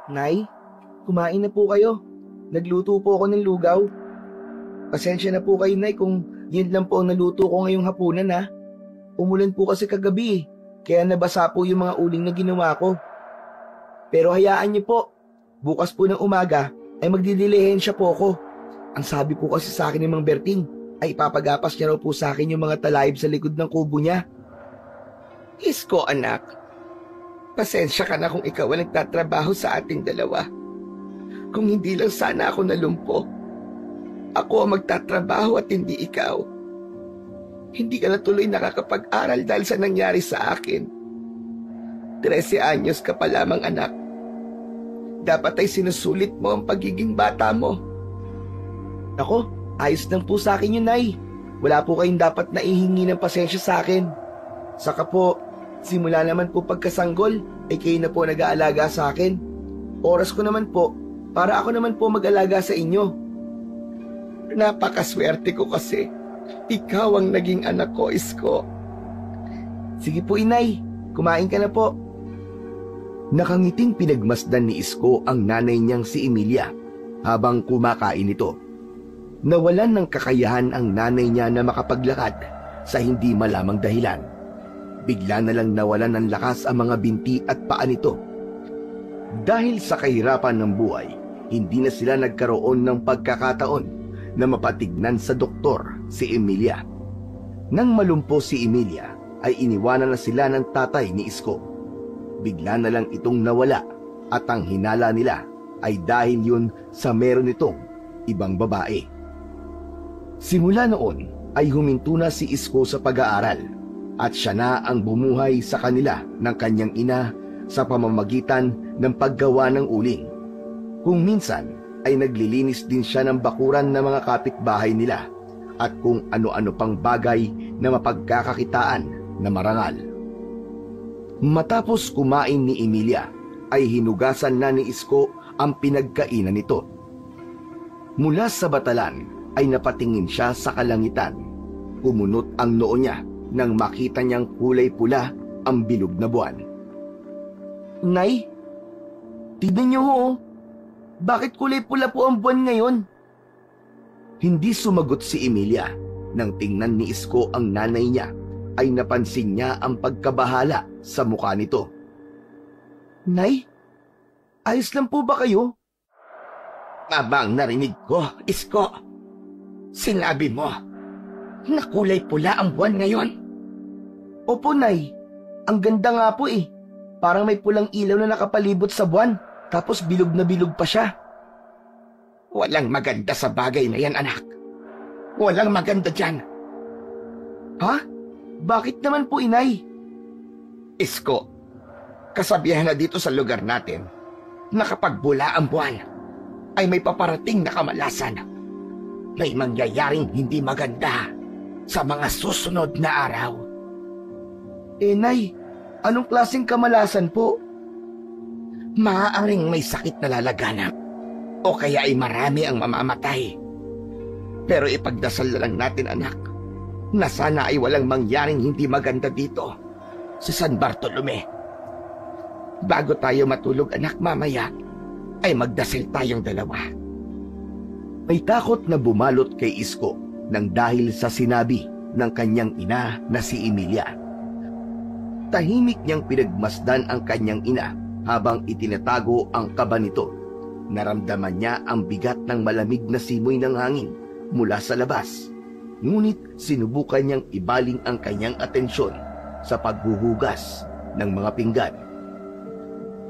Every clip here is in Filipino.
Nay, kumain na po kayo. Nagluto po ako ng lugaw. Pasensya na po kayo, Nay, kung yun lang po ang naluto ko ngayong hapunan ha. Umulan po kasi kagabi kaya nabasa po yung mga uling na ginawa ko. Pero hayaan niyo po, bukas po ng umaga ay magdidilihensya po ako. Ang sabi po kasi sa akin ni Mang Berting ay ipapagapas niya raw po sa akin yung mga talayib sa likod ng kubo niya. Isko anak, pasensya ka na kung ikaw ang nagtatrabaho sa ating dalawa. Kung hindi lang sana ako nalumpo. Ako ang magtatrabaho at hindi ikaw. Hindi ka na tuloy nakakapag-aral dahil sa nangyari sa akin. 13 anyos ka pa lamang anak. Dapat ay sinusulit mo ang pagiging bata mo. Ako, ayos lang po sa akin yun, Nay. Wala po kayong dapat na ihingi ng pasensya sa akin. Saka po, simula naman po pagkasanggol, ay kayo na po nag-aalaga sa akin. Oras ko naman po, para ako naman po mag-alaga sa inyo. Napakaswerte ko kasi. Ikaw ang naging anak ko, Isko. Sige po, Inay. Kumain ka na po. Nakangiting pinagmasdan ni Isko ang nanay niyang si Emilia habang kumakain ito. Nawalan ng kakayahan ang nanay niya na makapaglakad sa hindi malamang dahilan. Bigla na lang nawalan ng lakas ang mga binti at paa nito. Dahil sa kahirapan ng buhay, hindi na sila nagkaroon ng pagkakataon na mapatignan sa doktor si Emilia. Nang malumpo si Emilia, ay iniwanan na sila ng tatay ni Isko. Bigla na lang itong nawala at ang hinala nila ay dahil yun sa meron itong ibang babae. Simula noon ay huminto na si Isko sa pag-aaral at siya na ang bumuhay sa kanila ng kanyang ina sa pamamagitan ng paggawa ng uling. Kung minsan ay naglilinis din siya ng bakuran ng mga kapitbahay nila at kung ano-ano pang bagay na mapagkakakitaan na marangal. Matapos kumain ni Emilia, ay hinugasan na ni Isko ang pinagkainan nito. Mula sa batalan ay napatingin siya sa kalangitan. Kumunot ang noo niya nang makita niyang kulay pula ang bilog na buwan. Nay, tignan niyo ho. Bakit kulay pula po ang buwan ngayon? Hindi sumagot si Emilia. Nang tingnan ni Isko ang nanay niya, ay napansin niya ang pagkabahala sa mukha nito. Nay, ayos lang po ba kayo? Mabang narinig ko, Isko. Sinabi mo na kulay pula ang buwan ngayon. Opo, Nay. Ang ganda nga po eh. Parang may pulang ilaw na nakapalibot sa buwan, tapos bilog na bilog pa siya. Walang maganda sa bagay na yan, anak. Walang maganda dyan. Ha? Bakit naman po, Inay? Isko, kasabihan na dito sa lugar natin na kapag bula ang buwan ay may paparating na kamalasan. May mangyayaring hindi maganda sa mga susunod na araw. Nay, anong klaseng kamalasan po? Maaaring may sakit na lalaganap o kaya ay marami ang mamamatay. Pero ipagdasal na lang natin, anak, na sana ay walang mangyaring hindi maganda dito sa San Bartolome. Bago tayo matulog, anak, mamaya ay magdasal tayong dalawa. May takot na bumalot kay Isko nang dahil sa sinabi ng kanyang ina na si Emilia. Tahimik niyang pinagmasdan ang kanyang ina habang itinatago ang kaba nito. Naramdaman niya ang bigat ng malamig na simoy ng hangin mula sa labas. Ngunit sinubukan niyang ibaling ang kanyang atensyon sa paghuhugas ng mga pinggan.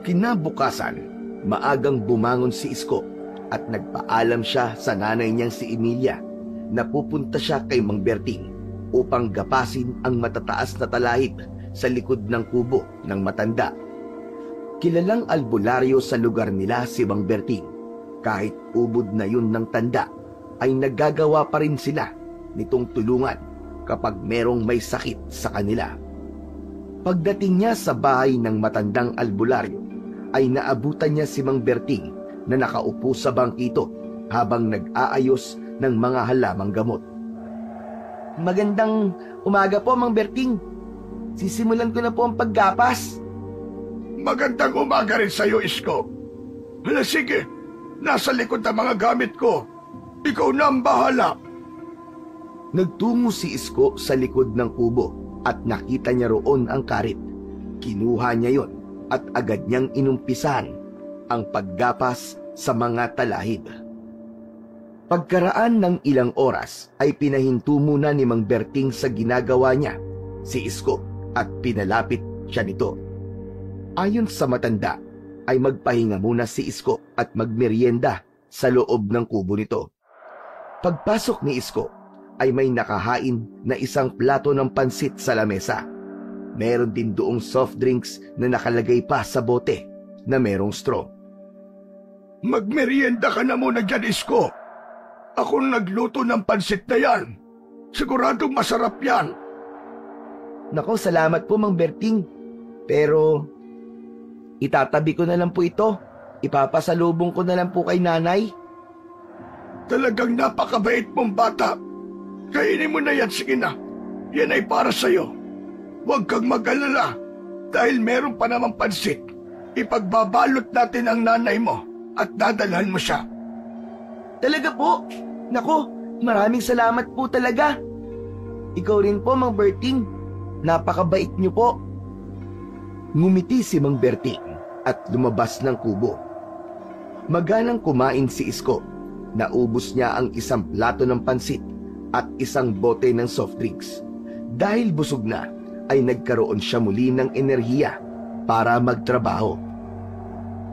Kinabukasan, maagang bumangon si Isko at nagpaalam siya sa nanay niyang si Emilia na pupunta siya kay Mang Berting upang gapasin ang matataas na talahib sa likod ng kubo ng matanda. Kilalang albularyo sa lugar nila si Mang Berting. Kahit ubod na yun ng tanda, ay nagagawa pa rin sila nitong tulungan kapag merong may sakit sa kanila. Pagdating niya sa bahay ng matandang albularyo, ay naabutan niya si Mang Berting na nakaupo sa bangkito habang nag-aayos ng mga halamang gamot. Magandang umaga po, Mang Berting. Sisimulan ko na po ang paggapas. Magandang umaga rin sa'yo, Isko. Hala, sige. Nasa likod ang mga gamit ko. Ikaw na ang bahala. Nagtungo si Isko sa likod ng kubo at nakita niya roon ang karit. Kinuha niya yon at agad niyang inumpisan ang paggapas sa mga talahib. Pagkaraan ng ilang oras ay pinahinto muna ni Mang Berting sa ginagawa niya si Isko at pinalapit siya nito. Ayon sa matanda ay magpahinga muna si Isko at magmerienda sa loob ng kubo nito. Pagpasok ni Isko ay may nakahain na isang plato ng pansit sa lamesa. Meron din doong soft drinks na nakalagay pa sa bote na merong straw. Magmerienda ka na muna dyan, Isko. Ako nagluto ng pansit na yan. Siguradong masarap yan. Nako, salamat po Mang Berting. Pero itatabi ko na lang po ito. Ipapasalubong ko na lang po kay nanay. Talagang napakabait mong bata. Kainin mo na yan, sige na. Yan ay para sa'yo. Huwag kang mag-alala dahil meron pa namang pansit. Ipagbabalot natin ang nanay mo at dadalhan mo siya. Talaga po? Nako, maraming salamat po talaga. Ikaw rin po, Mang Berting. Napakabait niyo po. Ngumiti si Mang Berting at lumabas ng kubo. Maganang kumain si Isko. Naubos niya ang isang plato ng pansit at isang bote ng soft drinks. Dahil busog na, ay nagkaroon siya muli ng enerhiya para magtrabaho.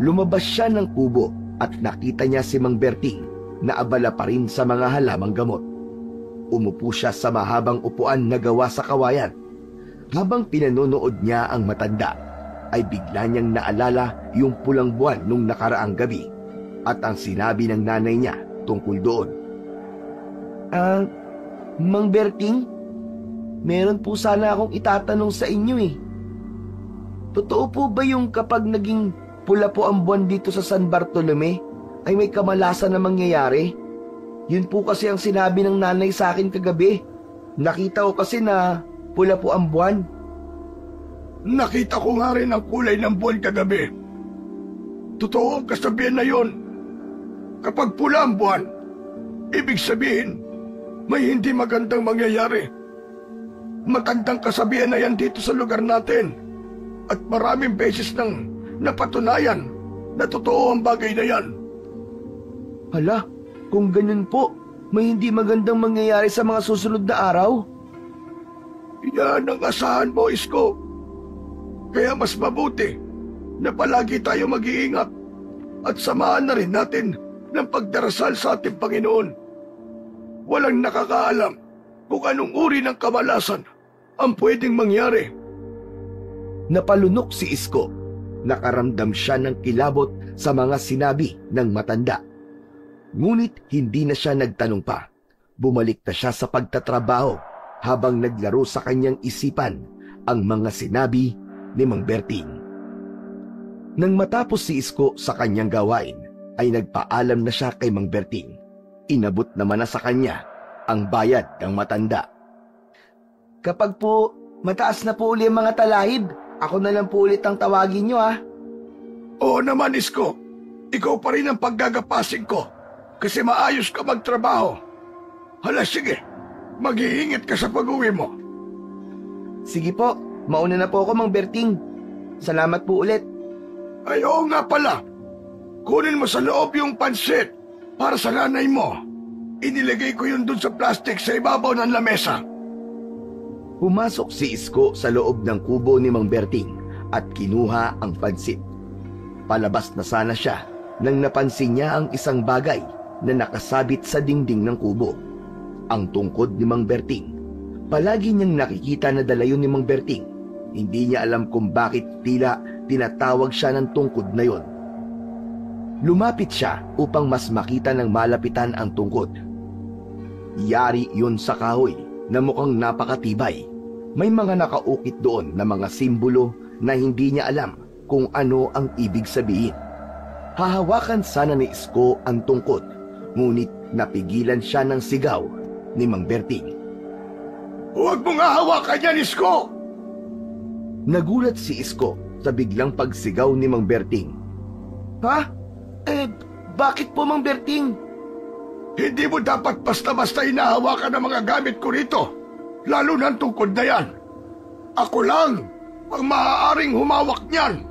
Lumabas siya ng kubo at nakita niya si Mang Berting na abala pa rin sa mga halamang gamot. Umupo siya sa mahabang upuan na gawa sa kawayan. Habang pinanonood niya ang matanda, ay bigla niyang naalala yung pulang buwan nung nakaraang gabi at ang sinabi ng nanay niya tungkol doon. Mang Berting, meron po sana akong itatanong sa inyo eh. Totoo po ba yung kapag naging pula po ang buwan dito sa San Bartolome, ay may kamalasan na mangyayari? Yun po kasi ang sinabi ng nanay sa akin kagabi. Nakita ko kasi na pula po ang buwan. Nakita ko nga rin ang kulay ng buwan kagabi. Totoo ang kasabihan na yon. Kapag pula ang buwan, ibig sabihin, may hindi magandang mangyayari. Matandang kasabihan na yan dito sa lugar natin. At maraming beses nang napatunayan na totoo ang bagay na yan. Hala, kung ganun po, may hindi magandang mangyayari sa mga susunod na araw? Yan ang asahan mo, Isko. Kaya mas mabuti na palagi tayo mag-iingat at samahan na rin natin ng pagdarasal sa ating Panginoon. Walang nakakaalam kung anong uri ng kamalasan ang pwedeng mangyari. Napalunok si Isko. Nakaramdam siya ng kilabot sa mga sinabi ng matanda. Ngunit hindi na siya nagtanong pa. Bumalik na siya sa pagtatrabaho habang naglaro sa kanyang isipan ang mga sinabi ni Mang Berting. Nang matapos si Isko sa kanyang gawain, ay nagpaalam na siya kay Mang Berting. Inabot naman na sa kanya ang bayad ng matanda. Kapag po mataas na po uli ang mga talahib, ako na lang po ulit ang tawagin nyo ah. Oo naman, Isko. Ikaw pa rin ang paggagapasin ko. Kasi maayos ka magtrabaho. Hala, sige. Mag-iingat ka sa pag-uwi mo. Sige po, mauna na po ako, Mang Berting. Salamat po ulit. Ay, oo nga pala. Kunin mo sa loob yung pansit para sa nanay mo. Inilagay ko yun dun sa plastic sa ibabaw ng lamesa. Pumasok si Isko sa loob ng kubo ni Mang Berting at kinuha ang pansit. Palabas na sana siya nang napansin niya ang isang bagay na nakasabit sa dingding ng kubo. Ang tungkod ni Mang Berting. Palagi niyang nakikita na dala yun ni Mang Berting. Hindi niya alam kung bakit tila tinatawag siya ng tungkod na yon. Lumapit siya upang mas makita ng malapitan ang tungkod. Yari yun sa kahoy na mukhang napakatibay. May mga nakaukit doon na mga simbolo na hindi niya alam kung ano ang ibig sabihin. Hahawakan sana ni Isko ang tungkod, ngunit napigilan siya ng sigaw ni Mang Berting. Huwag mong hahawakan yan, Isko! Nagulat si Isko sa biglang pagsigaw ni Mang Berting. Ha? Eh, bakit po, Mang Berting? Hindi mo dapat basta-basta hinahawakan ang mga gamit ko rito, lalo na ang tungkod na yan. Ako lang ang maaaring humawak niyan.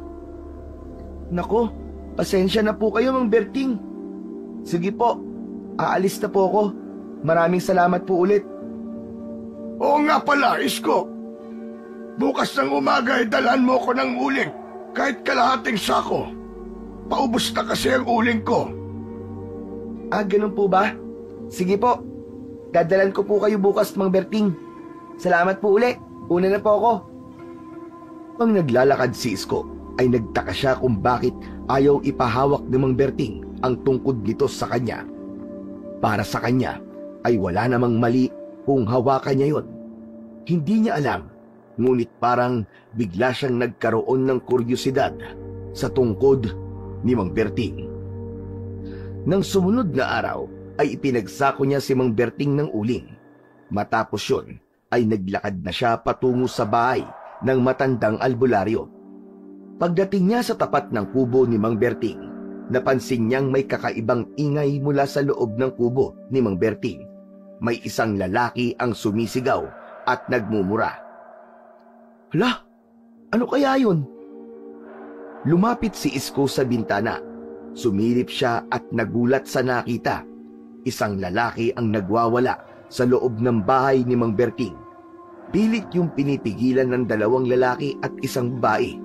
Nako, pasensya na po kayo, Mang Berting. Sige po, aalis na po ako. Maraming salamat po ulit. Oo nga pala, Isko. Bukas ng umaga ay dalhan mo ko ng uling, kahit kalahating sako. Paubos na kasi ang uling ko. Ah, ganun po ba? Sige po. Dadalan ko po kayo bukas, Mang Berting. Salamat po uli. Una na po ako. Pang naglalakad si Isko, ay nagtaka siya kung bakit ayaw ipahawak ni Mang Berting ang tungkod nito sa kanya. Para sa kanya, ay wala namang mali kung hawakan niya yon. Hindi niya alam, ngunit parang bigla siyang nagkaroon ng kuryosidad sa tungkod ni Mang Berting. Nang sumunod na araw, ay ipinagsako niya si Mang Berting ng uling. Matapos yun, ay naglakad na siya patungo sa bahay ng matandang albularyo. Pagdating niya sa tapat ng kubo ni Mang Berting, napansin niyang may kakaibang ingay mula sa loob ng kubo ni Mang Berting. May isang lalaki ang sumisigaw at nagmumura. Hala, ano kaya yun? Lumapit si Isko sa bintana. Sumilip siya at nagulat sa nakita. Isang lalaki ang nagwawala sa loob ng bahay ni Mang Berting. Pilit yung pinipigilan ng dalawang lalaki at isang babae.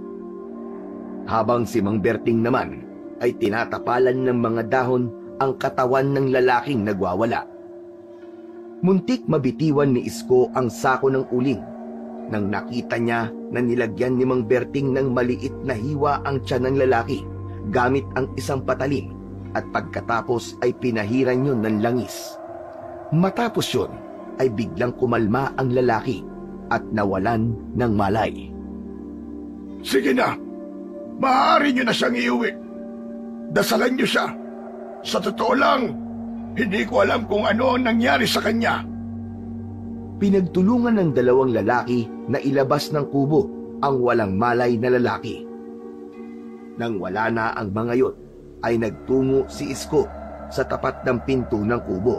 Habang si Mang Berting naman ay tinatapalan ng mga dahon ang katawan ng lalaking nagwawala. Muntik mabitiwan ni Isko ang sako ng uling nang nakita niya na nilagyan ni Mang Berting ng maliit na hiwa ang tiyan ng lalaki gamit ang isang patalim at pagkatapos ay pinahiran yun ng langis. Matapos yun ay biglang kumalma ang lalaki at nawalan ng malay. Sige na, maaari niyo na siyang iuwi. Dasalan niyo siya. Sa totoo lang, hindi ko alam kung ano ang nangyari sa kanya. Pinagtulungan ng dalawang lalaki na ilabas ng kubo ang walang malay na lalaki. Nang wala na ang mga yon, ay nagtungo si Isko sa tapat ng pinto ng kubo.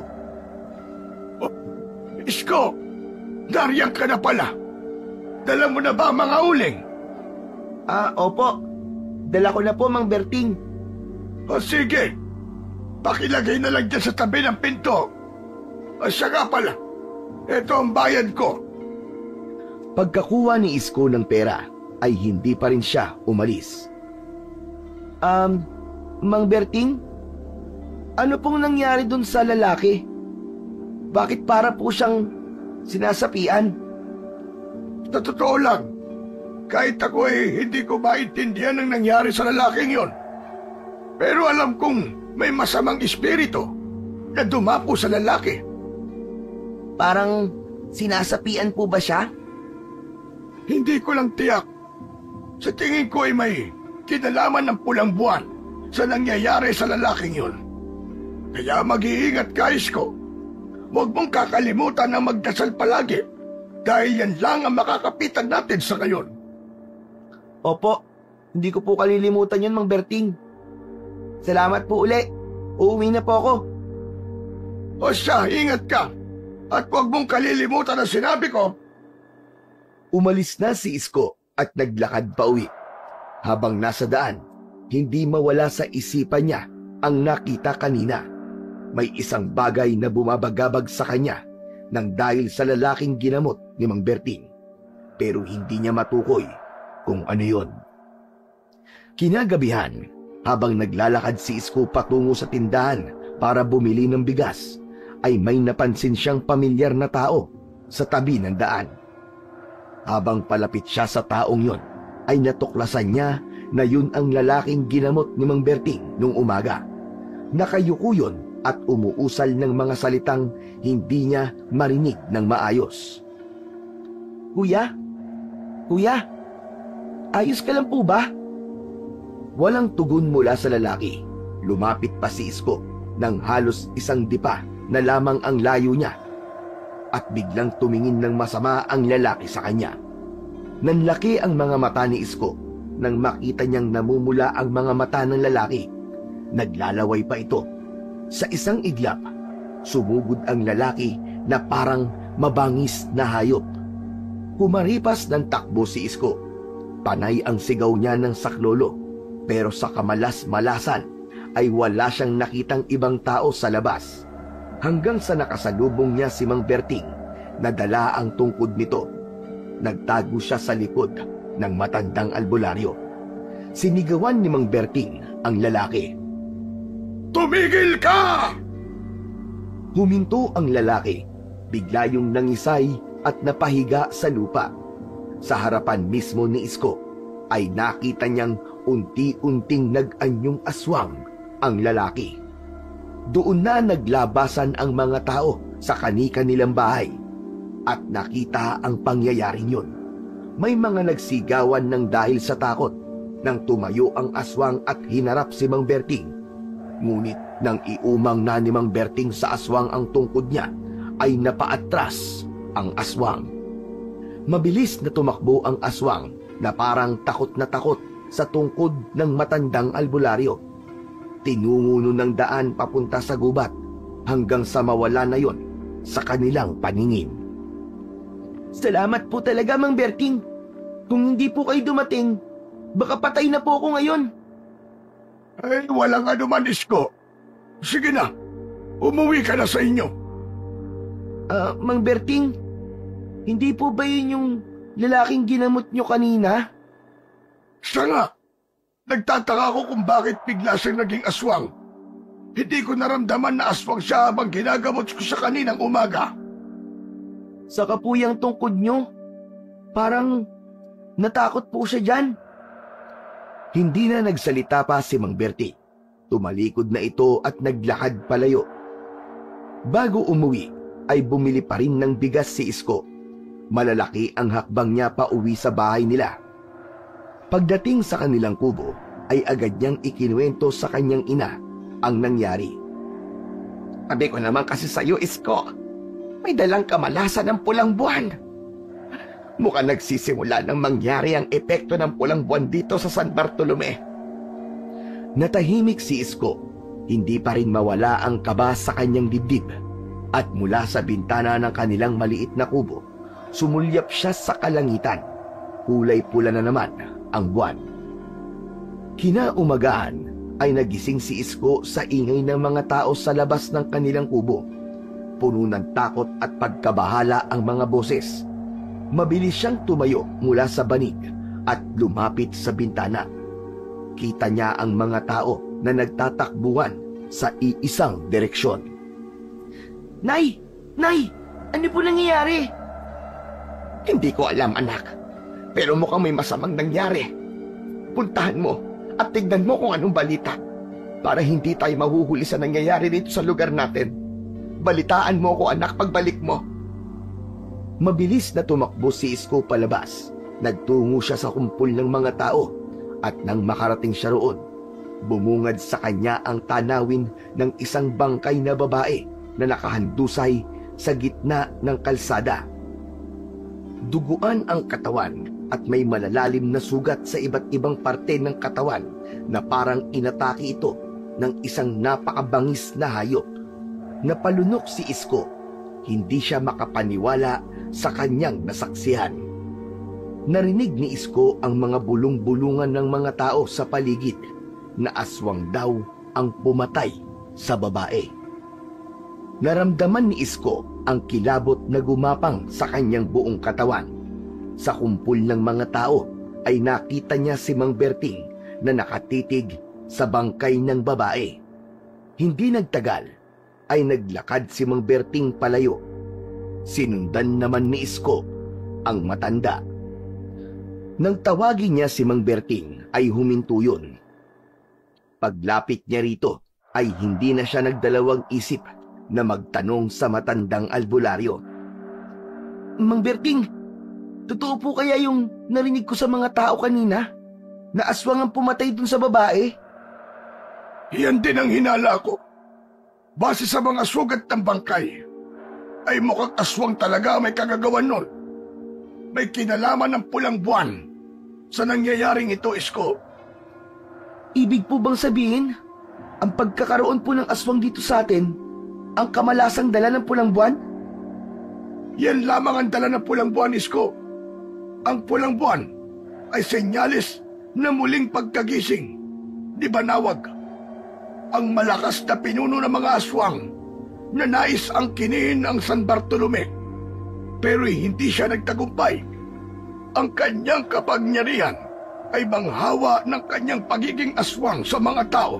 Oh, Isko, nariyan ka na pala. Dala mo na ba ang mga uling? Ah, opo. Dala ko na po, Mang Berting. O sige, pakilagay na lang dyan sa tabi ng pinto. O siya nga pala, ito ang bayad ko. Pagkakuha ni Isko ng pera, ay hindi pa rin siya umalis. Mang Berting? Ano pong nangyari dun sa lalaki? Bakit para po siyang sinasapian? Sa totoo lang, kahit ako ay hindi ko maintindihan ang nangyari sa lalaking yon. Pero alam kong may masamang espiritu na dumapo sa lalaki. Parang sinasapian po ba siya? Hindi ko lang tiyak. Sa tingin ko ay may kinalaman ng pulang buwan sa nangyayari sa lalaking yon. Kaya mag-iingat ka, Isko. Huwag mong kakalimutan na magdasal palagi dahil yan lang ang makakapitan natin sa ngayon. Opo, hindi ko po kalilimutan yun, Mang Berting. Salamat po uli. Uuwi na po ako. O siya, ingat ka. At huwag mong kalilimutan ang sinabi ko. Umalis na si Isko at naglakad pa uwi. Habang nasa daan, hindi mawala sa isipan niya ang nakita kanina. May isang bagay na bumabagabag sa kanya nang dahil sa lalaking ginamot ni Mang Berting. Pero hindi niya matukoy kung ano yon. Kinagabihan, habang naglalakad si Isko patungo sa tindahan para bumili ng bigas, ay may napansin siyang pamilyar na tao sa tabi ng daan. Habang palapit siya sa taong yon, ay natuklasan niya na yun ang lalaking ginamot ni Mang Berting nung umaga. Nakayuko yun at umuusal ng mga salitang hindi niya marinig ng maayos. Kuya? Kuya? Ayos ka lang po ba? Walang tugon mula sa lalaki. Lumapit pa si Isko nang halos isang dipa na lamang ang layo niya. At biglang tumingin ng masama ang lalaki sa kanya. Nanlaki ang mga mata ni Isko nang makita niyang namumula ang mga mata ng lalaki. Naglalaway pa ito. Sa isang iglap, sumugod ang lalaki na parang mabangis na hayop. Humaripas ng takbo si Isko. Panay ang sigaw niya ng saklolo, pero sa kamalas-malasan ay wala siyang nakitang ibang tao sa labas. Hanggang sa nakasalubong niya si Mang Berting na dala ang tungkod nito. Nagtago siya sa likod ng matandang albularyo. Sinigawan ni Mang Berting ang lalaki. Tumigil ka! Huminto ang lalaki, bigla yung nangisay at napahiga sa lupa. Sa harapan mismo ni Isko ay nakita niyang unti-unting nag-anyong aswang ang lalaki. Doon na naglabasan ang mga tao sa kani-kanilang bahay at nakita ang pangyayaring yun. May mga nagsigawan ng dahil sa takot nang tumayo ang aswang at hinarap si Mang Berting. Ngunit nang iumang na ni Mang Berting sa aswang ang tungkod niya, ay napaatras ang aswang. Mabilis na tumakbo ang aswang na parang takot na takot sa tungkod ng matandang albularyo. Tinunguno ng daan papunta sa gubat hanggang sa mawala na yon sa kanilang paningin. Salamat po talaga, Mang Berting. Kung hindi po kayo dumating, baka patay na po ako ngayon. Ay, walang anuman, Isko. Sige na, umuwi ka na sa inyo. Mang Berting, hindi po ba yun yung lalaking ginamot nyo kanina? Siya nga, nagtataka ko kung bakit bigla siyang naging aswang. Hindi ko naramdaman na aswang siya habang ginagamot ko siya kaninang umaga. Sa kapuyang tungkod nyo, parang natakot po siya dyan. Hindi na nagsalita pa si Mang Berting. Tumalikod na ito at naglakad palayo. Bago umuwi, ay bumili pa rin ng bigas si Isko. Malalaki ang hakbang niya pa uwi sa bahay nila. Pagdating sa kanilang kubo, ay agad niyang ikinuwento sa kanyang ina ang nangyari. Sabi ko naman kasi sa'yo, Isko, may dalang kamalasan ng pulang buwan. Mukhang nagsisimula ng mangyari ang epekto ng pulang buwan dito sa San Bartolome. Natahimik si Isko. Hindi pa rin mawala ang kaba sa kanyang dibdib. At mula sa bintana ng kanilang maliit na kubo, sumulyap siya sa kalangitan. Kulay pula na naman ang buwan. Kinaumagahan ay nagising si Isko sa ingay ng mga tao sa labas ng kanilang kubo. Puno ng takot at pagkabahala ang mga boses. Mabilis siyang tumayo mula sa banig at lumapit sa bintana. Kita niya ang mga tao na nagtatakbuhan sa iisang direksyon. Nay! Nay! Ano po nangyayari? Hindi ko alam, anak. Pero mukhang may masamang nangyari. Puntahan mo at tignan mo kung anong balita para hindi tayo mahuhuli sa nangyayari dito sa lugar natin. Balitaan mo ko, anak, pagbalik mo. Mabilis na tumakbo si Isko palabas. Nagtungo siya sa kumpul ng mga tao at nang makarating siya roon, bumungad sa kanya ang tanawin ng isang bangkay na babae na nakahandusay sa gitna ng kalsada. Duguan ang katawan at may malalalim na sugat sa iba't ibang parte ng katawan na parang inatake ito ng isang napakabangis na hayop. Napalunok si Isko. Hindi siya makapaniwala sa kanyang nasaksihan. Narinig ni Isko ang mga bulong-bulungan ng mga tao sa paligid na aswang daw ang pumatay sa babae. Naramdaman ni Isko ang kilabot na gumapang sa kanyang buong katawan. Sa kumpul ng mga tao ay nakita niya si Mang Berting na nakatitig sa bangkay ng babae. Hindi nagtagal ay naglakad si Mang Berting palayo. Sinundan naman ni Isko ang matanda. Nang tawagin niya si Mang Berting ay huminto yun. Paglapit niya rito ay hindi na siya nagdalawang isip na magtanong sa matandang albularyo. Mang Berting, totoo po kaya yung narinig ko sa mga tao kanina? Na aswang ang pumatay dun sa babae? Yan din ang hinala ko. Base sa mga sugat ng bangkay, ay mukhang aswang talaga may kagagawan nun. May kinalaman ng pulang buwan sa nangyayaring ito, Isko. Ibig po bang sabihin, Ang pagkakaroon po ng aswang dito sa atin, ang kamalasang dala ng pulang buwan? Yan lamang ang dala ng pulang buwan, Isko. Ang pulang buwan ay senyales na muling pagkagising ni Banawag, ang malakas na pinuno ng mga aswang na nais angkinin ang San Bartolome. Pero hindi siya nagtagumpay. Ang kanyang kapangyarihan ay manghawa ng kanyang pagiging aswang sa mga tao.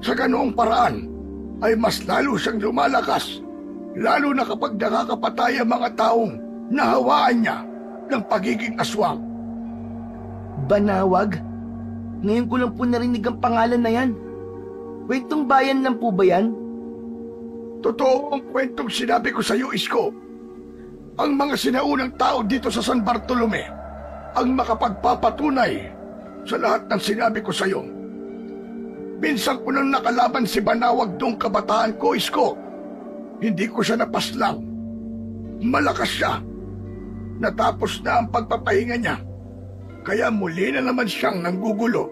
Sa ganoong paraan ay mas lalo siyang lumalakas, lalo na kapag nakakapatay ang mga taong nahawaan niya ng pagiging aswang. Banawag? Ngayon ko lang po narinig ang pangalan na yan. Kwentong bayan lang po ba yan? Totoo ang kwentong sinabi ko sa iyo, Isko. Ang mga sinaunang tao dito sa San Bartolome ang makapagpapatunay sa lahat ng sinabi ko sa iyo. Minsan ko nang nakalaban si Banawag noong kabataan ko, Isko. Hindi ko siya napaslang. Malakas siya. Natapos na ang pagpapahinga niya. Kaya muli na naman siyang nanggugulo.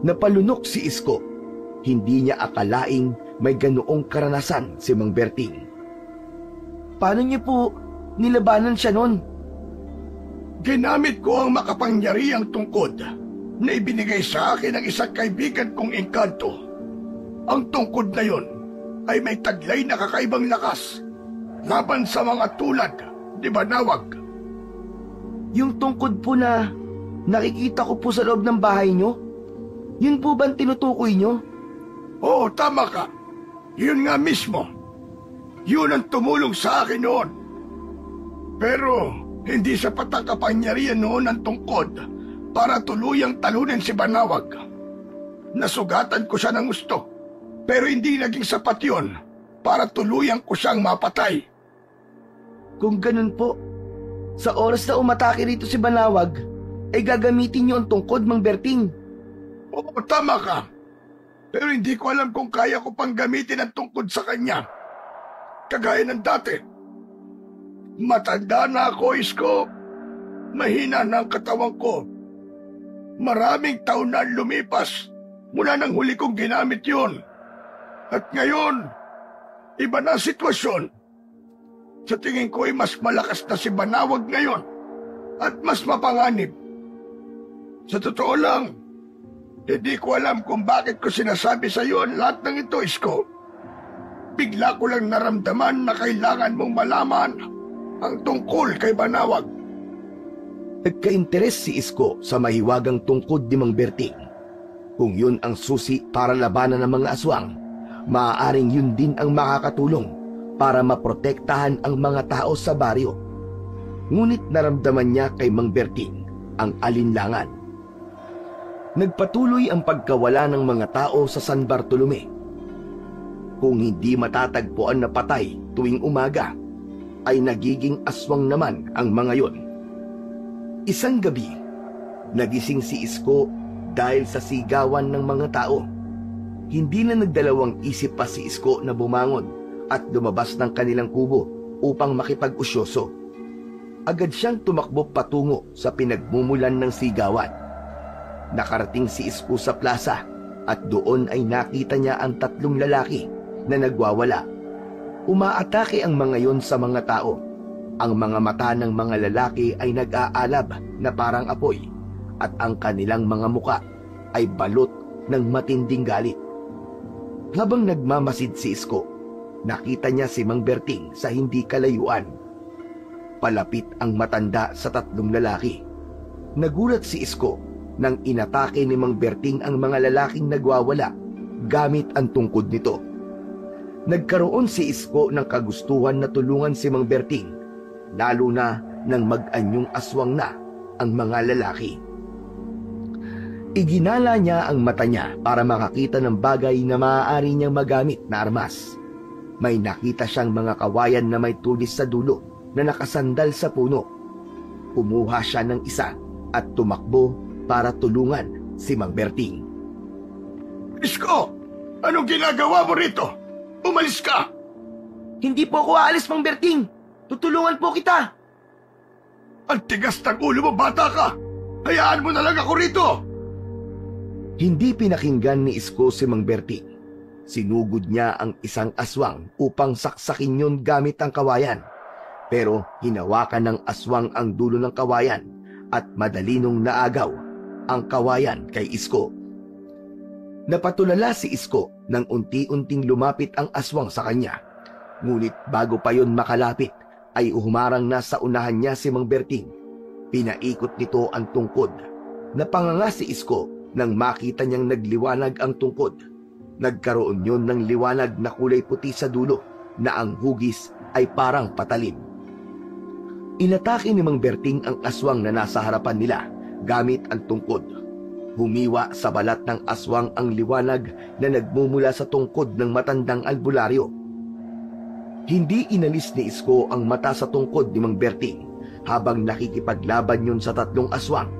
Napalunok si Isko. Hindi niya akalaing may ganoong karanasan si Mang Berting. Paano niyo po nilabanan siya noon? Ginamit ko ang makapangyarihang tungkod na ibinigay sa akin ng isang kaibigan kong engkanto. Ang tungkod na yon ay may taglay na kakaibang lakas laban sa mga tulad ni Banawag. Yung tungkod po na nakikita ko po sa loob ng bahay niyo? Yun po bang tinutukoy niyo? Oo, tama ka. Yun nga mismo. Yun ang tumulong sa akin noon. Pero hindi sapat ang kapangyarihan noon ng tungkod para tuluyang talunin si Banawag. Nasugatan ko siya ng gusto, pero hindi naging sapat yun para tuluyang ko siyang mapatay. Kung ganun po, sa oras na umatake rito si Banawag, ay gagamitin niyo ang tungkod, Mang Berting. Oo, tama ka. Pero hindi ko alam kung kaya ko pang gamitin ang tungkod sa kanya. Kagaya ng dati. Matanda na ako, Isko. Mahina na ang katawan ko. Maraming taon na lumipas mula nang huli kong ginamit yun. At ngayon, iba na ang sitwasyon. Sa tingin ko ay mas malakas na si Banawag ngayon at mas mapanganib. Sa totoo lang, hindi ko alam kung bakit ko sinasabi sa iyo ang lahat ng ito, Isko. Bigla ko lang naramdaman na kailangan mong malaman ang tungkol kay Banawag. Nagka-interes si Isko sa mahiwagang tungkod ni Mang Berting. Kung yun ang susi para labanan ng mga aswang, maaaring yun din ang makakatulong para maprotektahan ang mga tao sa baryo. Ngunit naramdaman niya kay Mang Berting ang alinlangan. Nagpatuloy ang pagkawala ng mga tao sa San Bartolome. Kung hindi matatagpuan na patay tuwing umaga, ay nagiging aswang naman ang mga yon. Isang gabi, nagising si Isko dahil sa sigawan ng mga tao. Hindi na nagdalawang isip pa si Isko na bumangon at lumabas ng kanilang kubo upang makipag-usyoso. Agad siyang tumakbo patungo sa pinagmumulan ng sigawan. Nakarating si Isko sa plaza at doon ay nakita niya ang tatlong lalaki na nagwawala. Umaatake ang mga yon sa mga tao. Ang mga mata ng mga lalaki ay nag-aalab na parang apoy at ang kanilang mga muka ay balot ng matinding galit. Habang nagmamasid si Isko, nakita niya si Mang Berting sa hindi kalayuan. Palapit ang matanda sa tatlong lalaki. Nagulat si Isko nang inatake ni Mang Berting ang mga lalaking nagwawala gamit ang tungkod nito. Nagkaroon si Isko ng kagustuhan na tulungan si Mang Berting, lalo na nang mag-anyong aswang na ang mga lalaki. Iginala niya ang mata niya para makakita ng bagay na maaari niyang magamit na armas. May nakita siyang mga kawayan na may tulis sa dulo na nakasandal sa puno. Kumuha siya ng isa at tumakbo para tulungan si Mang Berting. Isko! Anong ginagawa mo rito? Umalis ka! Hindi po ako aalis, Mang Berting. Tutulungan po kita. Ang tigas ng ulo mo, bata ka! Hayaan mo na lang ako rito! Hindi pinakinggan ni Isko si Mang Berting. Sinugod niya ang isang aswang upang saksakin yun gamit ang kawayan. Pero hinawakan ng aswang ang dulo ng kawayan at madali nung naagaw ang kawayan kay Isko. Napatulala si Isko nang unti-unting lumapit ang aswang sa kanya. Ngunit bago pa yon makalapit ay humarang na sa unahan niya si Mang Berting. Pinaikot nito ang tungkod. Napanganga si Isko nang makita niyang nagliwanag ang tungkod. Nagkaroon yon ng liwanag na kulay puti sa dulo na ang hugis ay parang patalim. Inatake ni Mang Berting ang aswang na nasa harapan nila gamit ang tungkod. Humiwa sa balat ng aswang ang liwanag na nagmumula sa tungkod ng matandang albularyo. Hindi inalis ni Isko ang mata sa tungkod ni Mang Berting habang nakikipaglaban yun sa tatlong aswang.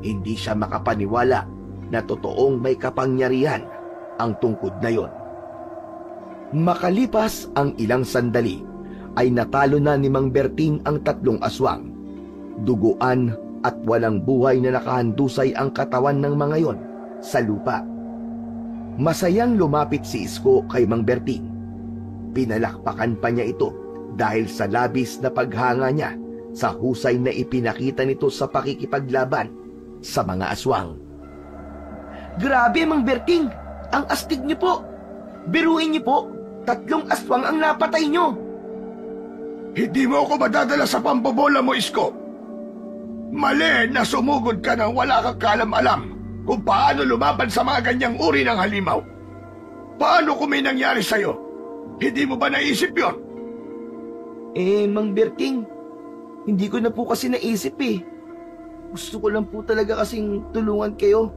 Hindi siya makapaniwala na totoong may kapangyarihan ang tungkod na yon. Makalipas ang ilang sandali, ay natalo na ni Mang Berting ang tatlong aswang. Duguan at walang buhay na nakahandusay ang katawan ng mga yon sa lupa. Masayang lumapit si Isko kay Mang Berting. Pinalakpakan pa niya ito dahil sa labis na paghanga niya sa husay na ipinakita nito sa pakikipaglaban sa mga aswang. Grabe, Mang Berting! Ang astig niyo po! Biruin niyo po! 3 aswang ang napatay niyo! Hindi mo ako madadala sa pambobola mo, Isko. Mali na sumugod ka nang wala kang kaalam-alam kung paano lumaban sa mga ganyang uri ng halimaw. Paano kung may nangyari sa'yo? Hindi mo ba naisip yon? Mang Berting, hindi ko na po kasi naisip eh. Gusto ko lang po talaga kasing tulungan kayo.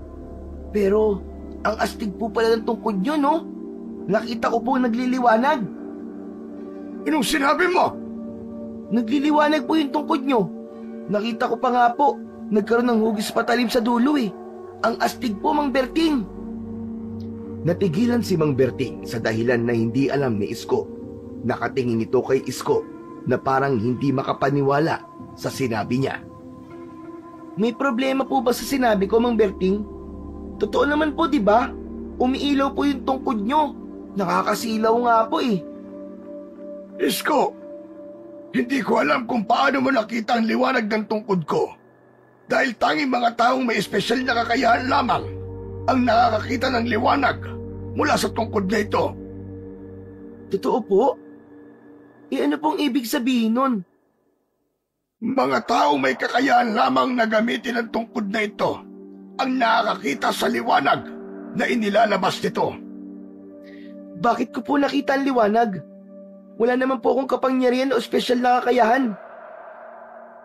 Pero, ang astig po pala ng tungkod nyo, no? Nakita ko po nagliliwanag. Anong sinabi mo? Nagliliwanag po yung tungkod nyo. Nakita ko pa nga po, nagkaroon ng hugis patalim sa dulo eh. Ang astig po, Mang Berting. Natigilan si Mang Berting sa dahilan na hindi alam ni Isko. Nakatingin ito kay Isko na parang hindi makapaniwala sa sinabi niya. May problema po ba sa sinabi ko, Mang Berting? Totoo naman po, di ba? Umiilaw po yung tungkod nyo. Nakakasilaw nga po eh. Isko, hindi ko alam kung paano mo nakita ang liwanag ng tungkod ko. Dahil tanging mga taong may espesyal na kakayahan lamang ang nakakakita ng liwanag mula sa tungkod na ito. Totoo po? Ano pong ibig sabihin nun? Mga taong may kakayahan lamang na gamitin ang tungkod na ito ang nakakakita sa liwanag na inilalabas nito. Bakit ko po nakita ang liwanag? Wala naman po akong kapangyarihan o espesyal na kakayahan.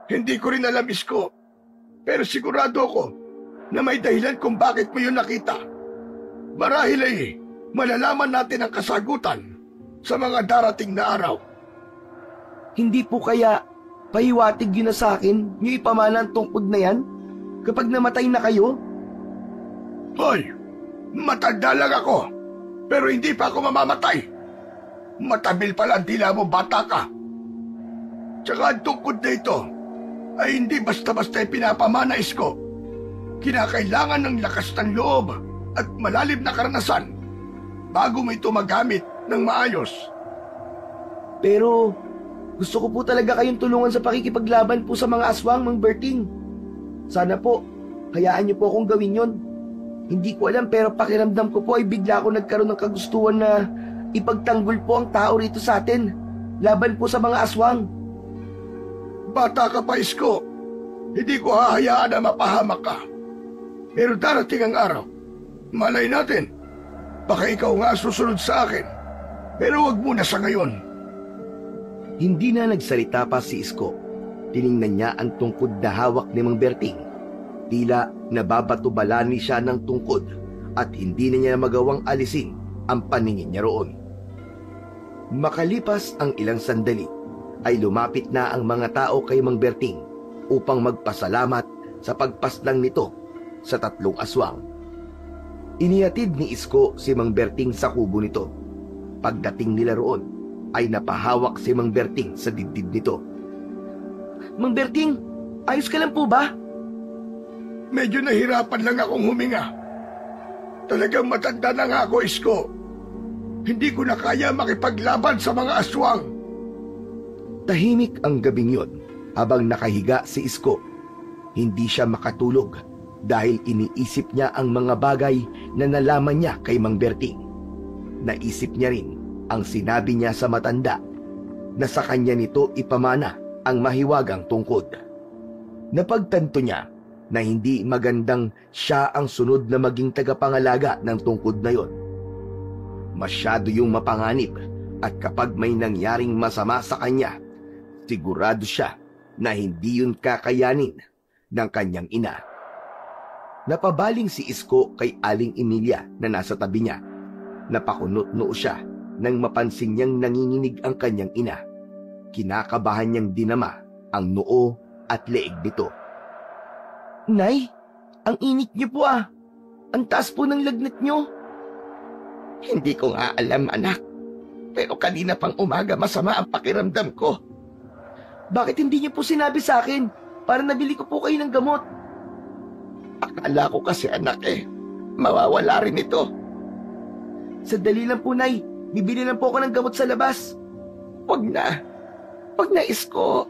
Hindi ko rin alam, Isko. Pero sigurado ako na may dahilan kung bakit mo yun nakita. Marahil ay malalaman natin ang kasagutan sa mga darating na araw. Hindi po kaya pahiwatig yun na sa akin yung ipamana ang tungkod na yan kapag namatay na kayo? Hoy, matanda lang ako, pero hindi pa ako mamamatay. Matabil pala ang dila mo, bata ka. Tsaka ang tungkod na ito ay hindi basta-basta pinapamana, Isko. Kinakailangan ng lakas ng loob at malalim na karanasan bago mo ito magamit ng maayos. Pero gusto ko po talaga kayong tulungan sa pakikipaglaban po sa mga aswang, Mang Berting. Sana po, hayaan niyo po akong gawin yon. Hindi ko alam pero pakiramdam ko po ay bigla ako nagkaroon ng kagustuhan na ipagtanggol po ang tao rito sa atin. Laban po sa mga aswang. Bata ka pa, Isko. Hindi ko hahayaan na mapahamak ka. Pero darating ang araw. Malay natin. Baka ikaw nga susunod sa akin. Pero wag muna sa ngayon. Hindi na nagsalita pa si Isko. Tiningnan niya ang tungkod na hawak ni Mang Berting. Tila nababato-balani siya ng tungkod at hindi na niya magawang alisin ang paningin niya roon. Makalipas ang ilang sandali, ay lumapit na ang mga tao kay Mang Berting upang magpasalamat sa pagpaslang nito sa 3 aswang. Inihatid ni Isko si Mang Berting sa kubo nito. Pagdating nila roon, ay napahawak si Mang Berting sa dibdib nito. Mang Berting, ayos ka lang po ba? Medyo nahirapan lang akong huminga. Talagang matanda na nga ako, Isko. Hindi ko na kaya makipaglaban sa mga aswang. Tahimik ang gabing yon habang nakahiga si Isko. Hindi siya makatulog dahil iniisip niya ang mga bagay na nalaman niya kay Mang Berting. Naisip niya rin ang sinabi niya sa matanda na sa kanya nito ipamana ang mahiwagang tungkod. Napagtanto niya na hindi magandang siya ang sunod na maging tagapangalaga ng tungkod na yon. Masyado yung mapanganib at kapag may nangyaring masama sa kanya, sigurado siya na hindi yun kakayanin ng kanyang ina. Napabaling si Isko kay Aling Emilia na nasa tabi niya. Napakunot-noo siya nang mapansin niyang nanginginig ang kanyang ina. Kinakabahan niyang dinama ang noo at leeg nito. Nay, ang init niyo po ah. Ang taas po ng lagnat niyo. Hindi ko nga alam, anak. Pero kanina pang umaga masama ang pakiramdam ko. Bakit hindi niyo po sinabi sa akin para nabili ko po kayo ng gamot? Akala ko kasi, anak, mawawala rin ito. Sandali lang po, Nay. Bibili lang po ako ng gamot sa labas. Wag na, Isko.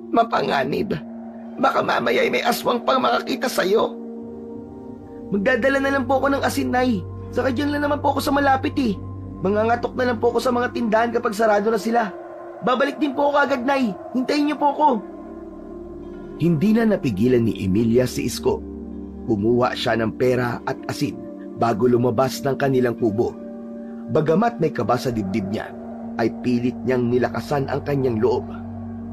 Mapanganib. Baka mamaya may aswang pang makakita sa'yo. Magdadala na lang po ako ng asin, Nay. Saka dyan lang naman po ako sa malapit eh. Mangangatok na lang po ako sa mga tindahan kapag sarado na sila. Babalik din po ako agad, Nay. Hintayin niyo po ako. Hindi na napigilan ni Emilia si Isko. Kumuha siya ng pera at asin bago lumabas ng kanilang kubo. Bagamat may kaba sa dibdib niya, ay pilit niyang nilakasan ang kanyang loob.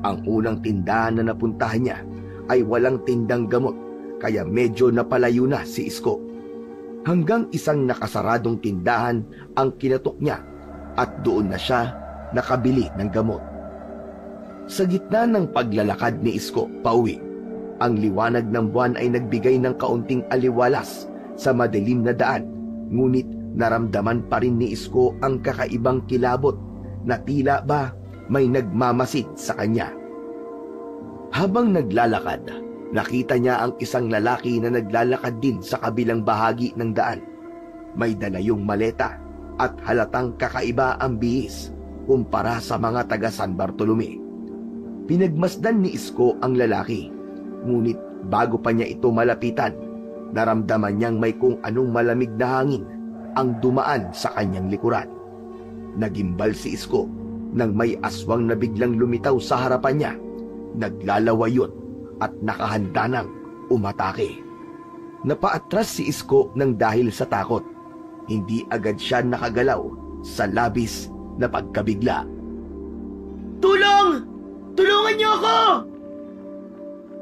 Ang unang tindahan na napuntahan niya ay walang tindang gamot, kaya medyo napalayo na si Isko. Hanggang isang nakasaradong tindahan ang kinatok niya at doon na siya nakabili ng gamot. Sa gitna ng paglalakad ni Isko pauwi, ang liwanag ng buwan ay nagbigay ng kaunting aliwalas sa madilim na daan, ngunit naramdaman pa rin ni Isko ang kakaibang kilabot na tila ba may nagmamasid sa kanya. Habang naglalakad, nakita niya ang isang lalaki na naglalakad din sa kabilang bahagi ng daan. May dala yung maleta at halatang kakaiba ang bihis kumpara sa mga taga San Bartolome. Pinagmasdan ni Isko ang lalaki, ngunit bago pa niya ito malapitan, naramdaman niyang may kung anong malamig na hangin ang dumaan sa kanyang likuran. Nagimbal si Isko nang may aswang na biglang lumitaw sa harapan niya. Naglalawa yun at nakahanda nang umatake. Napaatras si Isko nang dahil sa takot. Hindi agad siya nakagalaw sa labis na pagkabigla. Tulong! Tulungan niyo ako!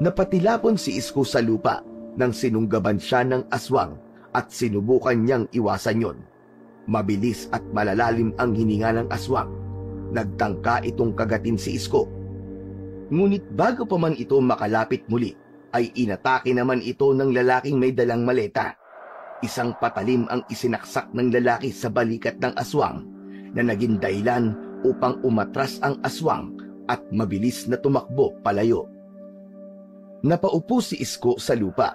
Napatilapon si Isko sa lupa nang sinunggaban siya ng aswang at sinubukan niyang iwasan yon. Mabilis at malalalim ang hininga ng aswang. Nagtangka itong kagatin si Isko. Ngunit bago pa man ito makalapit muli, ay inatake naman ito ng lalaking may dalang maleta. Isang patalim ang isinaksak ng lalaki sa balikat ng aswang na naging dahilan upang umatras ang aswang at mabilis na tumakbo palayo. Napaupo si Isko sa lupa.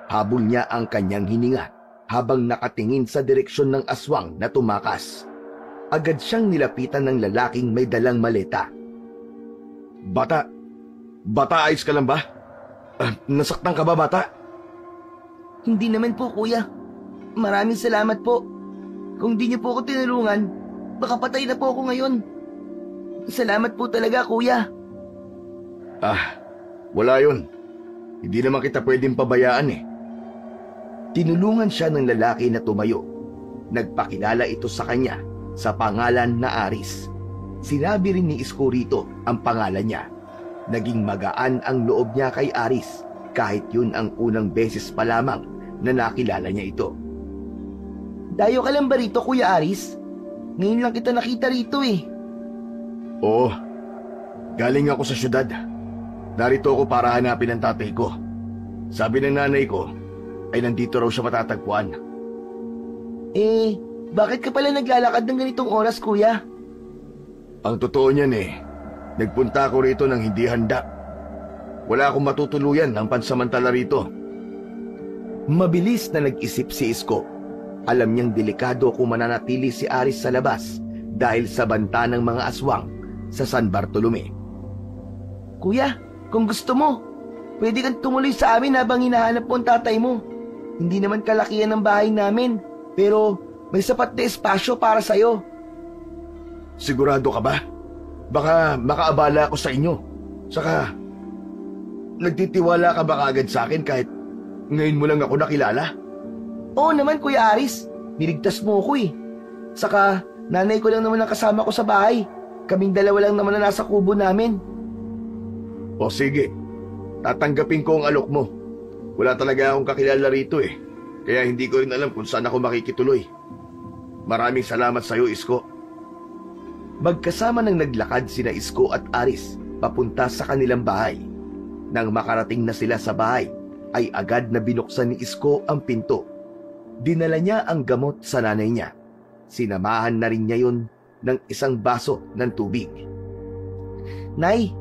Habol niya ang kanyang hininga habang nakatingin sa direksyon ng aswang na tumakas. Agad siyang nilapitan ng lalaking may dalang maleta. Bata, ayos ka lang ba? Nasaktan ka ba, bata? Hindi naman po, kuya. Maraming salamat po. Kung di niyo po ako tinulungan, baka patay na po ako ngayon. Salamat po talaga, kuya. Wala yun. Hindi naman kita pwedeng pabayaan eh. Tinulungan siya ng lalaki na tumayo. Nagpakilala ito sa kanya sa pangalan na Aris. Sinabi rin ni Isko rito ang pangalan niya. Naging magaan ang loob niya kay Aris kahit yun ang unang beses pa lamang na nakilala niya ito. Dayo ka lang ba rito, Kuya Aris? Ngayon lang kita nakita rito eh. Oo, galing ako sa syudad. Narito ako para hanapin ang tatay ko. Sabi ng nanay ko ay nandito raw siya matatagpuan. Bakit ka pala naglalakad ng ganitong oras, kuya? Ang totoo niyan nagpunta ako rito nang hindi handa. Wala akong matutuluyan ng pansamantala rito. Mabilis na nag-isip si Isko. Alam niyang delikado kung mananatili si Aris sa labas dahil sa banta ng mga aswang sa San Bartolome. Kuya, kung gusto mo, pwede kang tumuloy sa amin habang hinahanap mo ang tatay mo. Hindi naman kalakihan ng bahay namin, pero may sapat na espasyo para sa'yo. Sigurado ka ba? Baka makaabala ako sa inyo. Saka, nagtitiwala ka ba kagad sa akin kahit ngayon mo lang ako nakilala? Oo naman, Kuya Aris. Niligtas mo ako eh. Saka, nanay ko lang naman ang kasama ko sa bahay. Kaming dalawa lang naman na nasa kubo namin. O sige, tatanggapin ko ang alok mo. Wala talaga akong kakilala rito eh. Kaya hindi ko rin alam kung saan ako makikituloy. Maraming salamat sa iyo, Isko. Magkasama nang naglakad sina Isko at Aris papunta sa kanilang bahay. Nang makarating na sila sa bahay, ay agad na binuksan ni Isko ang pinto. Dinala niya ang gamot sa nanay niya. Sinamahan na rin niya yun ng isang baso ng tubig. Nay,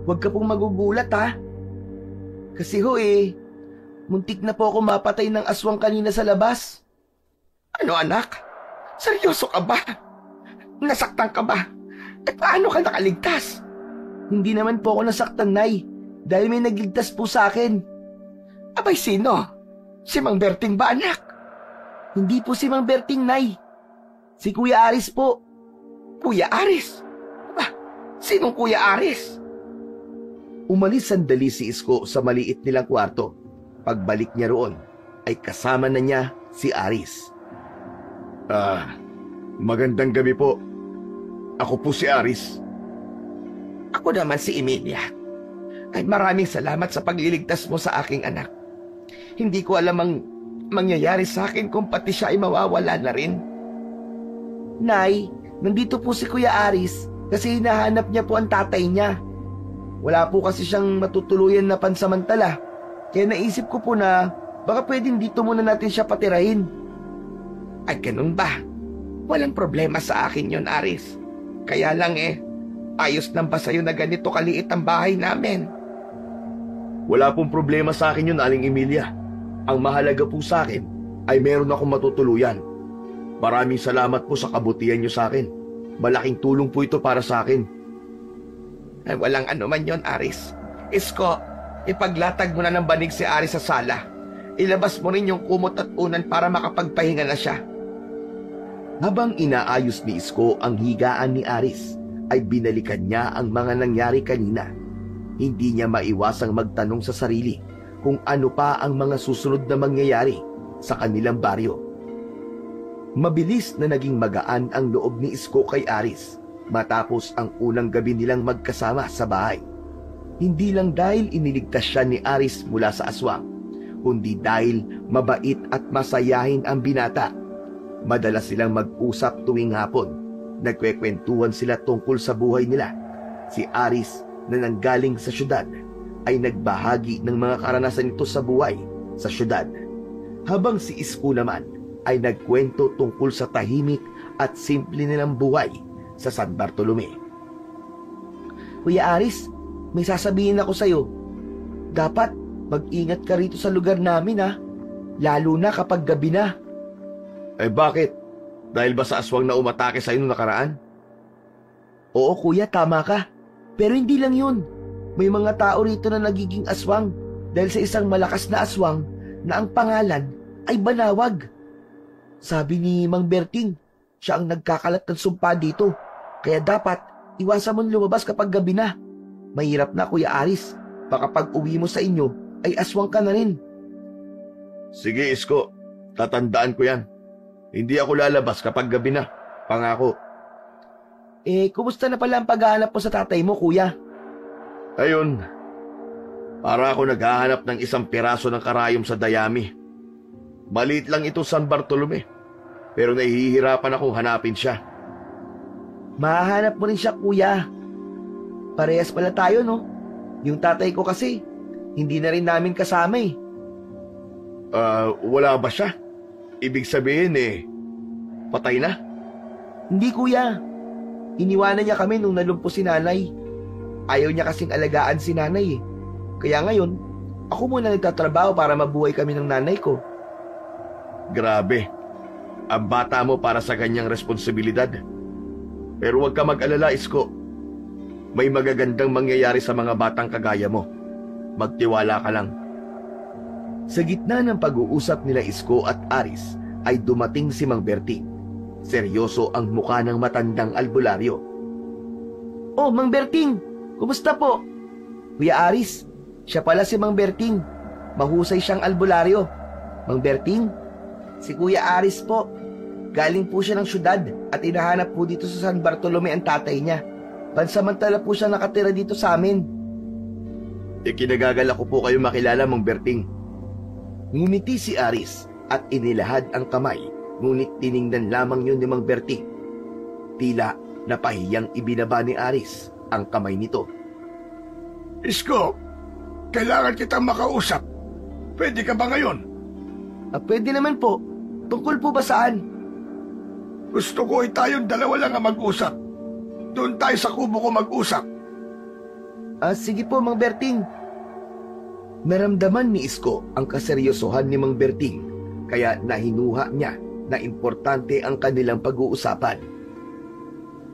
huwag ka pong magugulat ha. Kasi muntik na po ako mapatay ng aswang kanina sa labas. Ano anak? Seryoso ka ba? Nasaktan ka ba? E paano ka nakaligtas? Hindi naman po ako nasaktan, Nay, dahil may nagligtas po sa akin. Abay sino? Si Mang Berting ba anak? Hindi po si Mang Berting, Nay. Si Kuya Aris po. Kuya Aris? Ba, sinong Kuya Aris? Umalis sandali si Isko sa maliit nilang kwarto. Pagbalik niya roon, ay kasama na niya si Aris. Magandang gabi po. Ako po si Aris. Ako naman si Emilia. Ay maraming salamat sa pagliligtas mo sa aking anak. Hindi ko alam ang mangyayari sa akin kung pati siya ay mawawala na rin. Nay, nandito po si Kuya Aris kasi hinahanap niya po ang tatay niya. Wala po kasi siyang matutuluyan na pansamantala. Kaya naisip ko po na baka pwedeng dito muna natin siya patirahin. Ay ganun ba? Walang problema sa akin yon, Aris. Kaya lang ayos lang ba sa'yo na ganito kaliit ang bahay namin? Wala pong problema sa akin yun, Aling Emilia. Ang mahalaga po sa akin ay meron akong matutuluyan. Maraming salamat po sa kabutihan niyo sa akin. Malaking tulong po ito para sa akin. Ay walang anuman yon, Aris. Isko, ipaglatag mo na ng banig si Aris sa sala. Ilabas mo rin yung kumot at unan para makapagpahinga na siya. Habang inaayos ni Isko ang higaan ni Aris, ay binalikan niya ang mga nangyari kanina. Hindi niya maiwasang magtanong sa sarili kung ano pa ang mga susunod na mangyayari sa kanilang baryo. Mabilis na naging magaan ang loob ni Isko kay Aris matapos ang unang gabi nilang magkasama sa bahay. Hindi lang dahil iniligtas siya ni Aris mula sa aswang, kundi dahil mabait at masayahin ang binata. Madalas silang mag-usap tuwing hapon. Nagkwekwentuhan sila tungkol sa buhay nila. Si Aris na nanggaling sa syudad ay nagbahagi ng mga karanasan nito sa buhay sa syudad. Habang si Isko naman ay nagkwento tungkol sa tahimik at simple nilang buhay sa San Bartolome. Kuya Aris, may sasabihin ako sa'yo. Dapat mag-ingat ka rito sa lugar namin ha. Lalo na kapag gabi na. Bakit? Dahil ba sa aswang na umatake sa inyo nakaraan? Oo kuya, tama ka. Pero hindi lang yun. May mga tao rito na nagiging aswang dahil sa isang malakas na aswang na ang pangalan ay Banawag. Sabi ni Mang Berting, siya ang nagkakalat ng sumpa dito. Kaya dapat iwasan mong lumabas kapag gabi na. Mahirap na Kuya Aris. Baka pag uwi mo sa inyo ay aswang ka na rin. Sige Isko, tatandaan ko yan. Hindi ako lalabas kapag gabi na. Pangako. Kumusta na pala ang paghahanap mo sa tatay mo, kuya? Ayun. Para ako naghahanap ng isang piraso ng karayom sa dayami. Maliit lang ito San Bartolome. Pero nahihirapan akong hanapin siya. Mahahanap mo rin siya, kuya. Parehas pala tayo, no? Yung tatay ko kasi, hindi na rin namin kasama eh. Wala ba siya? Ibig sabihin patay na? Hindi kuya. Iniwanan niya kami nung nalumpo si nanay. Ayaw niya kasing alagaan si nanay eh. Kaya ngayon, ako muna nagtatrabaho para mabuhay kami ng nanay ko. Grabe. Ang bata mo para sa ganyang responsibilidad. Pero huwag ka mag-alala, Isko. May magagandang mangyayari sa mga batang kagaya mo. Magtiwala ka lang. Sa gitna ng pag-uusap nila Isko at Aris ay dumating si Mang Berting. Seryoso ang mukha ng matandang albularyo. Oh, Mang Berting! Kumusta po? Kuya Aris, siya pala si Mang Berting. Mahusay siyang albularyo. Mang Berting, si Kuya Aris po. Galing po siya ng syudad at inahanap po dito sa San Bartolome ang tatay niya. Pansamantala po siya nakatira dito sa amin. Ikinagagala ko po kayo makilala, Mang Berting. Ngumiti si Aris at inilahad ang kamay, ngunit tiningnan lamang yun ni Mang Berting. Tila napahiyang ibinaba ni Aris ang kamay nito. Isko, kailangan kitang makausap. Pwede ka ba ngayon? Pwede naman po. Tungkol po ba saan? Gusto ko ay tayong dalawa lang ang mag-usap. Doon tayo sa kubo ko mag-usap. Sige po, Mang Berting. Naramdaman ni Isko ang kaseryosohan ni Mang Berting, kaya nahinuha niya na importante ang kanilang pag-uusapan.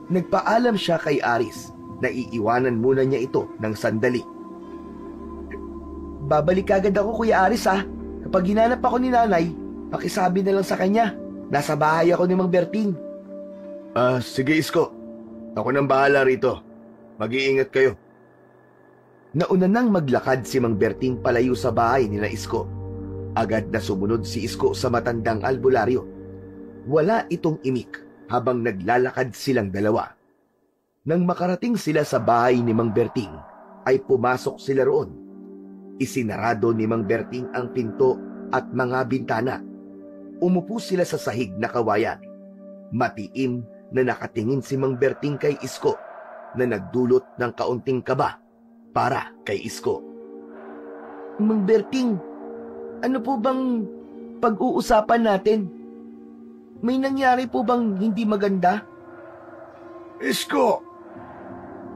Nagpaalam siya kay Aris na iiwanan muna niya ito ng sandali. Babalik agad ako, Kuya Aris ha. Kapag hinanap ako ni nanay, pakisabi na lang sa kanya. Nasa bahay ako ni Mang Berting. Sige Isko. Ako nang bahala rito. Mag-iingat kayo. Nauna nang maglakad si Mang Berting palayo sa bahay nila Isko. Agad na sumunod si Isko sa matandang albularyo. Wala itong imik habang naglalakad silang dalawa. Nang makarating sila sa bahay ni Mang Berting, ay pumasok sila roon. Isinarado ni Mang Berting ang pinto at mga bintana. Umupo sila sa sahig na kawayan. Matiim na nakatingin si Mang Berting kay Isko na nagdulot ng kaunting kaba para kay Isko. Mang Berting, ano po bang pag-uusapan natin? May nangyari po bang hindi maganda? Isko,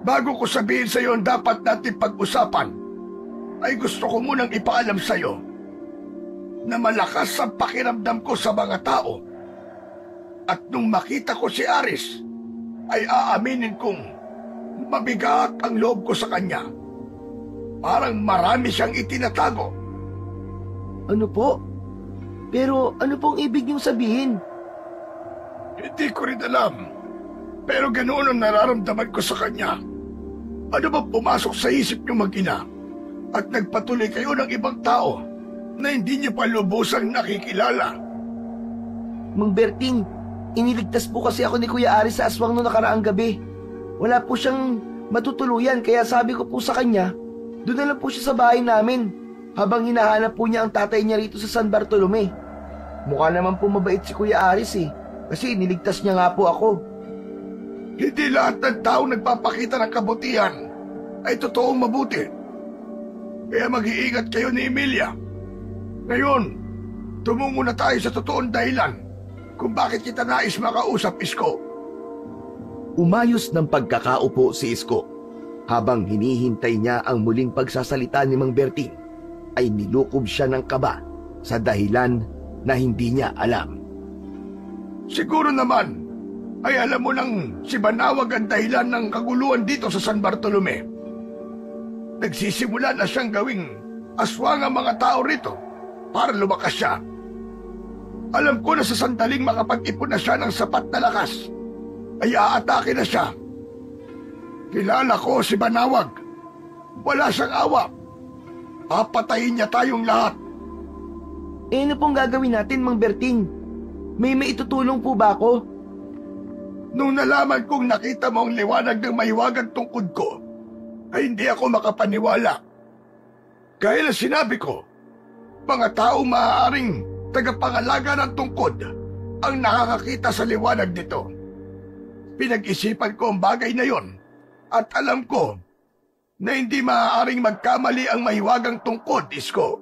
bago ko sabihin sa iyo ang dapat natin pag-usapan, ay gusto ko munang ipaalam sa iyo na malakas ang pakiramdam ko sa mga tao. At nung makita ko si Aris, ay aaminin kong mabigat ang loob ko sa kanya. Parang marami siyang itinatago. Ano po? Pero ano pong ibig niyong sabihin? Hindi ko rin alam. Pero ganoon ang nararamdaman ko sa kanya. Ano ba pumasok sa isip niyo mag-ina at nagpatuloy kayo ng ibang tao na hindi niyo pa lubusang nakikilala? Mang Berting, iniligtas po kasi ako ni Kuya Aris sa aswang noong nakaraang gabi. Wala po siyang matutuluyan kaya sabi ko po sa kanya, doon na lang po siya sa bahay namin habang hinahanap po niya ang tatay niya rito sa San Bartolome. Mukha naman po mabait si Kuya Aris kasi iniligtas niya nga po ako. Hindi lahat ng tao nagpapakita ng kabutihan ay totoong mabuti. Kaya mag-iingat kayo ni Emilia. Ngayon, tumungo na tayo sa totoong dahilan kung bakit kita nais makausap, Isko. Umayos ng pagkakaupo si Isko. Habang hinihintay niya ang muling pagsasalita ni Mang Berting, ay nilukob siya ng kaba sa dahilan na hindi niya alam. Siguro naman ay alam mo nang si Banawag ang dahilan ng kaguluhan dito sa San Bartolome. Nagsisimula na siyang gawing aswang ang mga tao rito para lumakas siya. Alam ko na sa sandaling makapag-ipon na siya ng sapat na lakas, ay aatake na siya. Kilala ko si Banawag. Wala siyang awa. Papatayin niya tayong lahat. Ano pong gagawin natin, Mang Berting? May maitutulong po ba ako? Nung nalaman kong nakita mo ang liwanag ng mahiwagang tungkod ko, ay hindi ako makapaniwala. Gaya na sinabi ko, mga taong maaaring tagapangalaga ng tungkod ang nakakakita sa liwanag nito. Pinag-isipan ko ang bagay na yon at alam ko na hindi maaaring magkamali ang mahiwagang tungkod, Isko.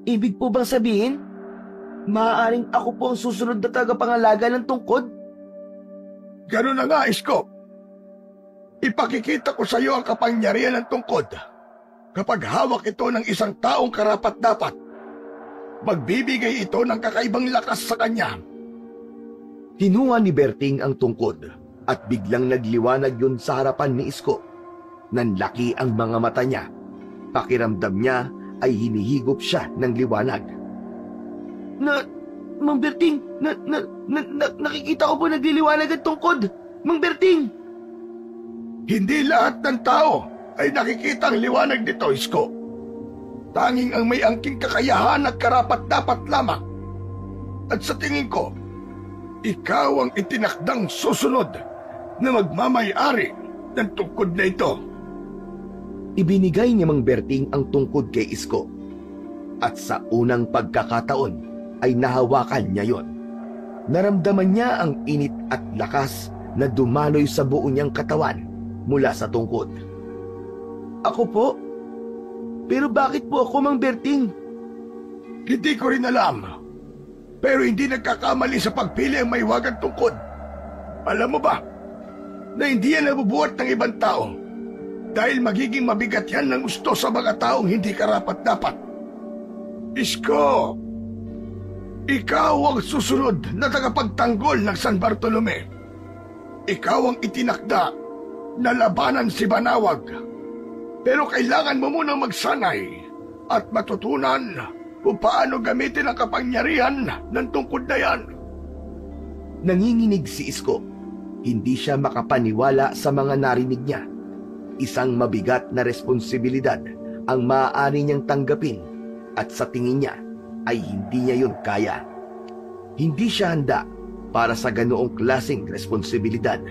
Ibig po bang sabihin, maaaring ako po ang susunod na tagapangalaga ng tungkod? Ganun na nga, Isko. Ipakikita ko sa iyo ang kapangyarihan ng tungkod kapag hawak ito ng isang taong karapat-dapat. Magbibigay ito ng kakaibang lakas sa kanya Kinuha ni Berting ang tungkod at biglang nagliwanag yun sa harapan ni Isko. Nanlaki ang mga mata niya. Pakiramdam niya ay hinihigop siya ng liwanag. Mang Berting, nakikita ko po nagliliwanag ang tungkod. Mang Berting! Hindi lahat ng tao ay nakikita ang liwanag nito, Isko. Tanging ang may angking kakayahan at karapat-dapat lamang. At sa tingin ko, ikaw ang itinakdang susunod na magmamay-ari ng tungkod na ito. Ibinigay ni Mang Berting ang tungkod kay Isko. At sa unang pagkakataon ay nahawakan niya yon. Naramdaman niya ang init at lakas na dumaloy sa buo niyang katawan mula sa tungkod. Ako po? Pero bakit po ako, Mang Berting? Hindi ko rin alam. Pero hindi nagkakamali sa pagpili ang may wagang tungkod. Alam mo ba na hindi yan nabubuhat ng ibang tao dahil magiging mabigat yan ng gusto sa mga taong hindi karapat-dapat. Isko, ikaw ang susunod na tagapagtanggol ng San Bartolome. Ikaw ang itinakda na labanan si Banawag. Pero kailangan mo munang magsanay at matutunan kung paano gamitin ang kapangyarihan ng tungkod na yan. Nanginginig si Isko. Hindi siya makapaniwala sa mga narinig niya. Isang mabigat na responsibilidad ang maaari niyang tanggapin at sa tingin niya ay hindi niya yun kaya. Hindi siya handa para sa ganoong klaseng responsibilidad.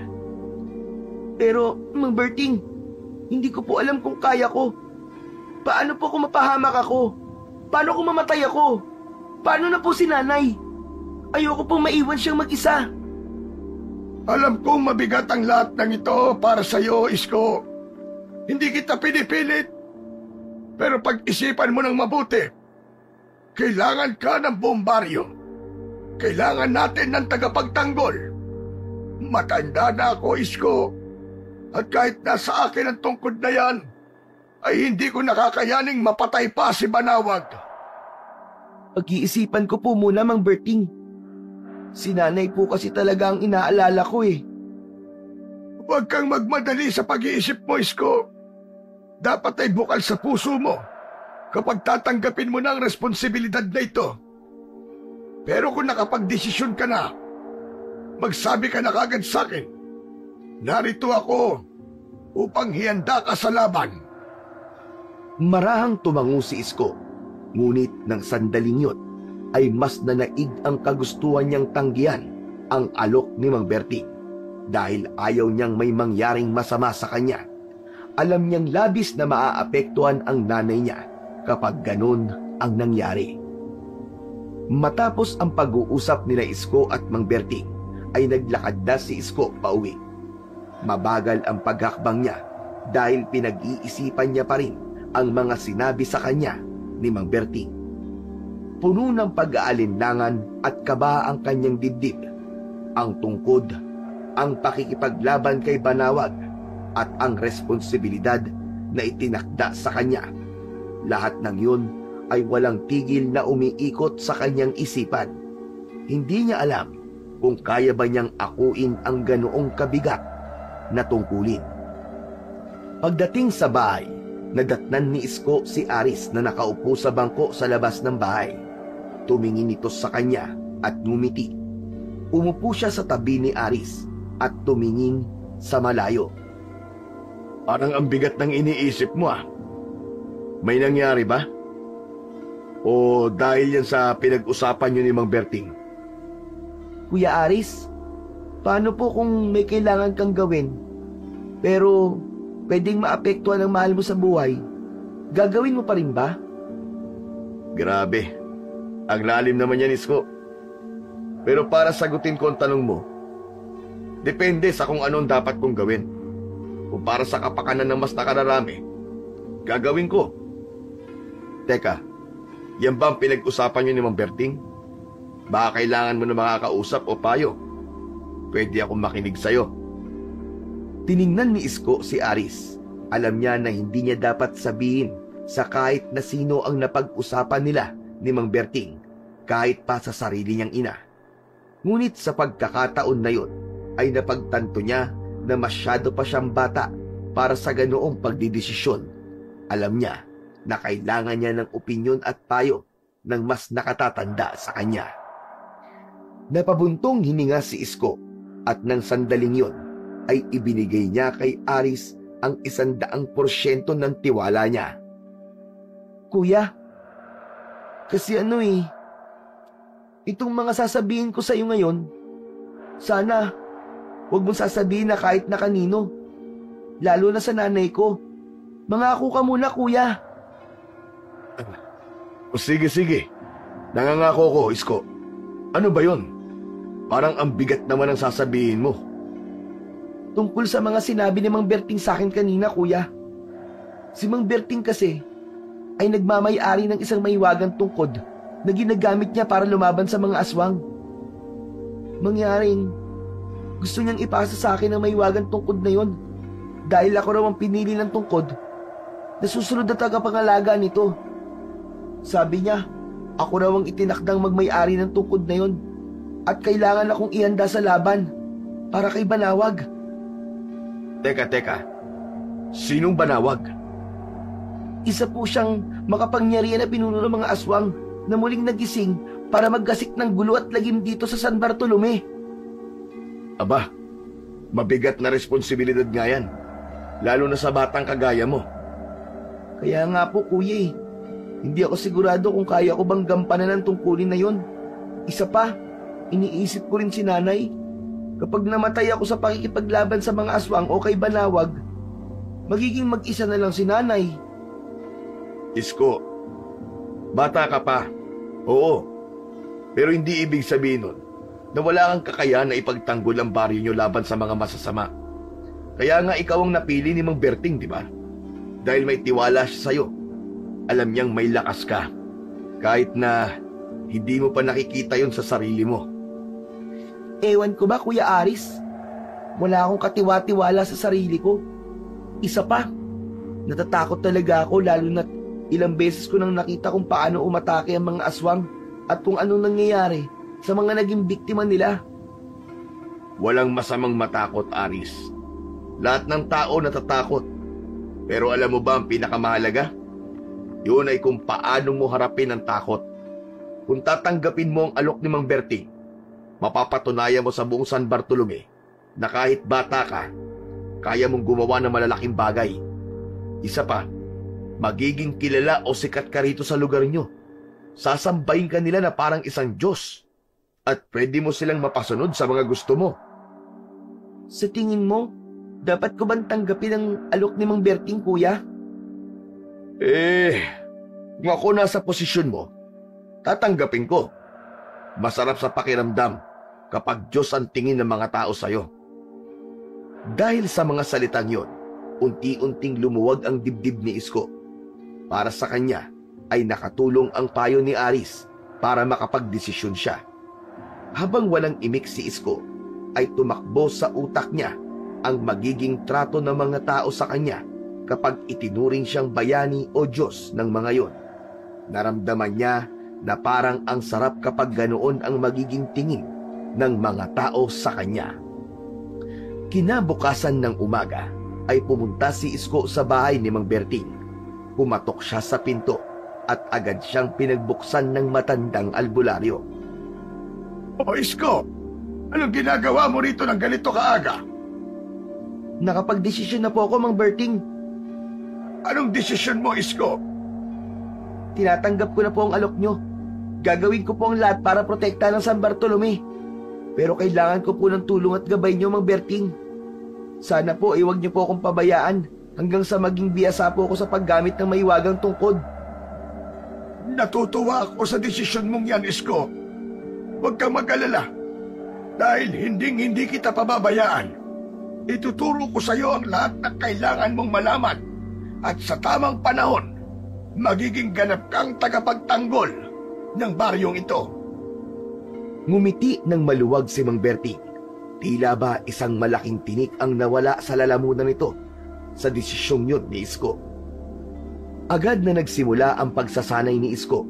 Pero, Mang Berting, hindi ko po alam kung kaya ko. Paano po kung mapahamak ako? Paano kung mamatay ako? Paano na po si nanay? Ayoko pong maiwan siyang mag-isa. Alam kong mabigat ang lahat ng ito para sa iyo, Isko. Hindi kita pinipilit. Pero pag-isipan mo ng mabuti. Kailangan ka ng bombaryo. Kailangan natin ng tagapagtanggol. Matanda na ako, Isko. At kahit nasa akin ang tungkod na yan, ay hindi ko nakakayaning mapatay pa si Banawag. Pag-iisipan ko po muna, Mang Berting. Si nanay po kasi talaga ang inaalala ko eh. Huwag kang magmadali sa pag-iisip mo, Isko. Dapat ay bukal sa puso mo kapag tatanggapin mo na ang responsibilidad na ito. Pero kung nakapagdesisyon ka na, magsabi ka na kagad sa akin. Narito ako upang hihanda ka sa laban. Marahang tumango si Isko, ngunit ng sandaling yun ay mas nanaig ang kagustuhan niyang tanggihan ang alok ni Mang Berting dahil ayaw niyang may mangyaring masama sa kanya. Alam niyang labis na maaapektuhan ang nanay niya kapag ganun ang nangyari. Matapos ang pag-uusap nila Isko at Mang Berting, ay naglakad na si Isko pauwi. Mabagal ang paghakbang niya dahil pinag-iisipan niya pa rin ang mga sinabi sa kanya ni Mang Berting. Puno ng pag-aalinlangan at kaba ang kanyang dibdib, ang tungkod, ang pakikipaglaban kay Banawag, at ang responsibilidad na itinakda sa kanya. Lahat ng yun ay walang tigil na umiikot sa kanyang isipan. Hindi niya alam kung kaya ba niyang akuin ang ganoong kabigat na tungkulin. Pagdating sa bahay, nadatnan ni Isko si Aris na nakaupo sa bangko sa labas ng bahay. Tumingin ito sa kanya at ngumiti. Umupo siya sa tabi ni Aris at tumingin sa malayo. Parang ang bigat ng iniisip mo ah. May nangyari ba? O dahil yan sa pinag-usapan niyo ni Mang Berting? Kuya Aris, paano po kung may kailangan kang gawin, pero pwedeng maapektuhan ang mahal mo sa buhay? Gagawin mo pa rin ba? Grabe, ang lalim naman yan, Isko. Pero para sagutin ko ang tanong mo, depende sa kung anong dapat kong gawin. Kung para sa kapakanan ng mas nakararami, gagawin ko. Teka, yan ba ang pinag-usapan niyo ni Mang Berting? Baka kailangan mo na makakausap o payo. Pwede akong makinig sa'yo. Tiningnan ni Isko si Aris. Alam niya na hindi niya dapat sabihin sa kahit na sino ang napag-usapan nila ni Mang Berting, kahit pa sa sarili niyang ina. Ngunit sa pagkakataon na yun, ay napagtanto niya na masyado pa siyang bata para sa ganoong pagdidesisyon. Alam niya na kailangan niya ng opinyon at payo ng mas nakatatanda sa kanya. Napabuntong hininga si Isko at nang sandaling yun ay ibinigay niya kay Aris ang 100% ng tiwala niya. Kuya, kasi itong mga sasabihin ko sa iyo ngayon, sana huwag mong sasabihin na kahit na kanino, lalo na sa nanay ko. Mangako ka muna, kuya. O sige. Nangangako ko, Isko. Ano ba yon? Parang ang bigat naman ang sasabihin mo. Tungkol sa mga sinabi ni Mang Berting sa akin kanina, kuya. Si Mang Berting kasi ay nagmamay-ari ng isang mahiwagang tungkod na ginagamit niya para lumaban sa mga aswang. Mangyaring gusto niyang ipasa sa akin ang mahiwagang tungkod na yon dahil ako raw ang pinili ng tungkod na susunod na tagapangalaga nito. Sabi niya, ako raw ang itinakdang magmay-ari ng tungkod na yon at kailangan akong ihanda sa laban para kay Banawag. Teka. Sinong Banawag? Isa po siyang makapangyarihan na pinuno ng mga aswang na muling nagising para maggasik ng gulo at lagim dito sa San Bartolome. Aba, mabigat na responsibilidad nga yan, lalo na sa batang kagaya mo. Kaya nga po, kuya hindi ako sigurado kung kaya ko bang gampanan ng tungkulin na yon. Isa pa, iniisip ko rin si nanay. Kapag namatay ako sa pakikipaglaban sa mga aswang o kay Banawag, magiging mag-isa na lang si nanay. Isko, bata ka pa. Oo, pero hindi ibig sabihin nun na wala kang kakayahan na ipagtanggol ang baryo nyo laban sa mga masasama. Kaya nga ikaw ang napili ni Mang Berting, di ba? Dahil may tiwala siya sa'yo. Alam niyang may lakas ka, kahit na hindi mo pa nakikita yon sa sarili mo. Ewan ko ba, Kuya Aris? Wala akong katiwa-tiwala sa sarili ko. Isa pa, natatakot talaga ako lalo na ilang beses ko nang nakita kung paano umatake ang mga aswang at kung anong nangyayari sa mga naging biktima nila. Walang masamang matakot, Aris. Lahat ng tao natatakot. Pero alam mo ba ang pinakamahalaga? Yun ay kung paano mo harapin ang takot. Kung tatanggapin mo ang alok ni Mang Berting, mapapatunayan mo sa buong San Bartolome na kahit bata ka, kaya mong gumawa ng malalaking bagay. Isa pa, magiging kilala o sikat ka rito sa lugar nyo. Sasambahin ka nila na parang isang Diyos. At pwede mo silang mapasunod sa mga gusto mo. Sa tingin mo, dapat ko bang tanggapin ang alok ni Mang Berting, kuya? Kung ako nasa posisyon mo, tatanggapin ko. Masarap sa pakiramdam kapag Diyos ang tingin ng mga tao sa'yo. Dahil sa mga salitang yon, unti-unting lumuwag ang dibdib ni Isko. Para sa kanya ay nakatulong ang payo ni Aris para makapagdesisyon siya. Habang walang imik si Isko, ay tumakbo sa utak niya ang magiging trato ng mga tao sa kanya kapag itinuring siyang bayani o Diyos ng mga yon. Naramdaman niya na parang ang sarap kapag ganoon ang magiging tingin ng mga tao sa kanya. Kinabukasan ng umaga ay pumunta si Isko sa bahay ni Mang Berting. Pumatok siya sa pinto at agad siyang pinagbuksan ng matandang albularyo. O Isko, anong ginagawa mo rito ng ganito kaaga? Nakapagdesisyon na po ako, Mang Berting. Anong desisyon mo, Isko? Tinatanggap ko na po ang alok nyo. Gagawin ko po ang lahat para protektahan ng San Bartolome. Pero kailangan ko po ng tulong at gabay nyo, Mang Berting. Sana po iwag nyo po akong pabayaan hanggang sa maging biyasa po ako sa paggamit ng mahiwagang tungkod. Natutuwa ako sa desisyon mong yan, Isko. Huwag kang mag-alala. Dahil hindi kita pababayaan. Ituturo ko sa iyo ang lahat na kailangan mong malaman. At sa tamang panahon, magiging ganap kang tagapagtanggol ng baryong ito. Ngumiti ng maluwag si Mang Berting. Tila ba isang malaking tinik ang nawala sa lalamunan nito sa desisyong yun ni Isko. Agad na nagsimula ang pagsasanay ni Isko.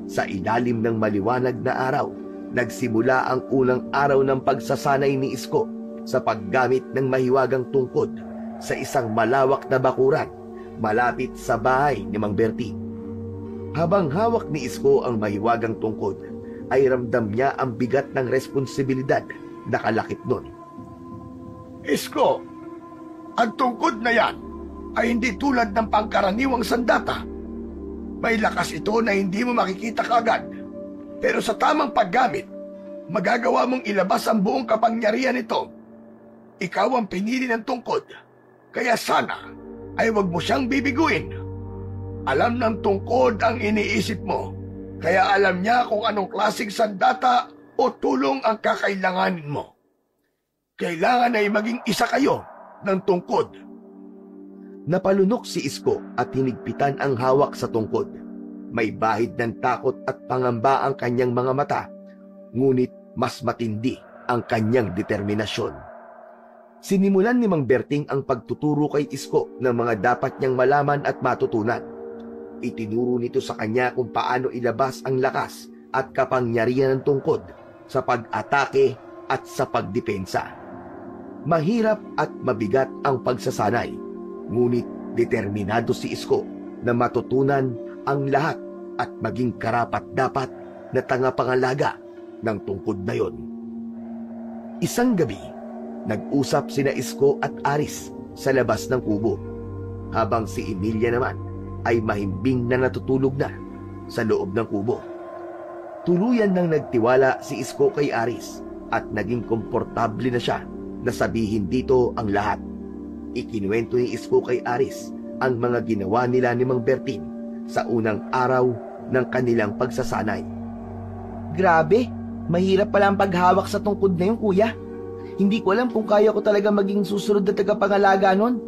Sa ilalim ng maliwanag na araw, nagsimula ang unang araw ng pagsasanay ni Isko sa paggamit ng mahiwagang tungkod sa isang malawak na bakuran malapit sa bahay ni Mang Berting. Habang hawak ni Isko ang mahiwagang tungkod, ay ramdam niya ang bigat ng responsibilidad na kalakip nun. Isko, ang tungkod na yan ay hindi tulad ng pangkaraniwang sandata. May lakas ito na hindi mo makikita kaagad. Pero sa tamang paggamit, magagawa mong ilabas ang buong kapangyarihan nito. Ikaw ang pinili ng tungkod, kaya sana ay wag mo siyang bibiguin. Alam ng tungkod ang iniisip mo, kaya alam niya kung anong klaseng sandata o tulong ang kakailanganin mo. Kailangan ay maging isa kayo ng tungkod. Napalunok si Isko at hinigpitan ang hawak sa tungkod. May bahid ng takot at pangamba ang kanyang mga mata, ngunit mas matindi ang kanyang determinasyon. Sinimulan ni Mang Berting ang pagtuturo kay Isko ng mga dapat niyang malaman at matutunan. Itinuro nito sa kanya kung paano ilabas ang lakas at kapangyarihan ng tungkod sa pag-atake at sa pagdepensa. Mahirap at mabigat ang pagsasanay, ngunit determinado si Isko na matutunan ang lahat at maging karapat-dapat na tagapangalaga ng tungkod na yon. Isang gabi, nag-usap sina Isko at Aris sa labas ng kubo, habang si Emilia naman ay mahimbing na natutulog na sa loob ng kubo. Tuluyan nang nagtiwala si Isko kay Aris at naging komportable na siya na sabihin dito ang lahat. Ikinuwento ni Isko kay Aris ang mga ginawa nila ni Mang Berting sa unang araw ng kanilang pagsasanay. Grabe, mahirap pala ang paghawak sa tungkod na yun, kuya. Hindi ko alam kung kaya ko talaga maging susunod na tagapangalaga nun.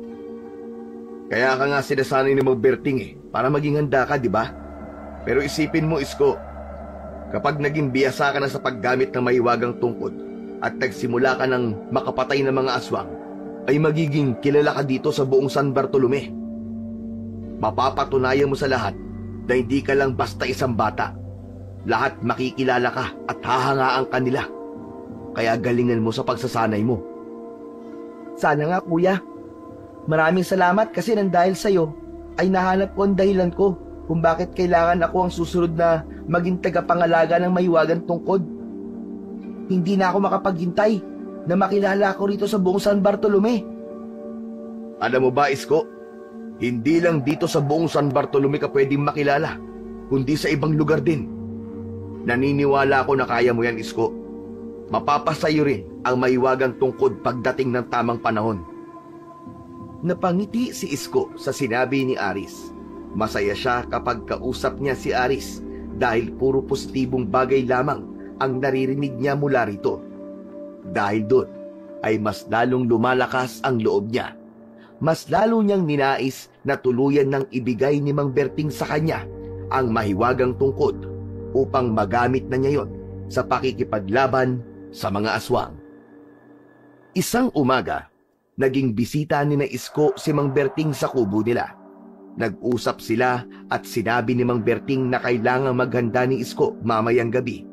Kaya ka nga sinasanay ni Mang Berting para maging handa ka, di ba? Pero isipin mo, Isko, kapag naging biyasa ka na sa paggamit ng mahiwagang tungkod at nagsimula ka ng makapatay ng mga aswang, ay magiging kilala ka dito sa buong San Bartolome. Mapapatunayan mo sa lahat na hindi ka lang basta isang bata. Lahat makikilala ka at hahangaan ka nila. Kaya galingan mo sa pagsasanay mo. Sana nga, kuya. Maraming salamat kasi nang dahil sa'yo ay nahanap ko ang dahilan ko kung bakit kailangan ako ang susunod na maging tagapangalaga ng mahiwagang tungkod. Hindi na ako makapaghintay na makilala ako rito sa buong San Bartolome. Alam mo ba, Isko? Hindi lang dito sa buong San Bartolome ka pwedeng makilala, kundi sa ibang lugar din. Naniniwala ako na kaya mo yan, Isko. Mapapasayo rin ang mahiwagang tungkod pagdating ng tamang panahon. Napangiti si Isko sa sinabi ni Aris. Masaya siya kapag kausap niya si Aris dahil puro positibong bagay lamang ang naririnig niya mula rito. Dahil doon ay mas lalong lumalakas ang loob niya. Mas lalo niyang ninais na tuluyan ng ibigay ni Mang Berting sa kanya ang mahiwagang tungkod upang magamit na niya yon sa pakikipaglaban sa mga aswang. Isang umaga, naging bisita ni na Isko si Mang Berting sa kubo nila. Nag-usap sila at sinabi ni Mang Berting na kailangang maghanda ni Isko mamayang gabi.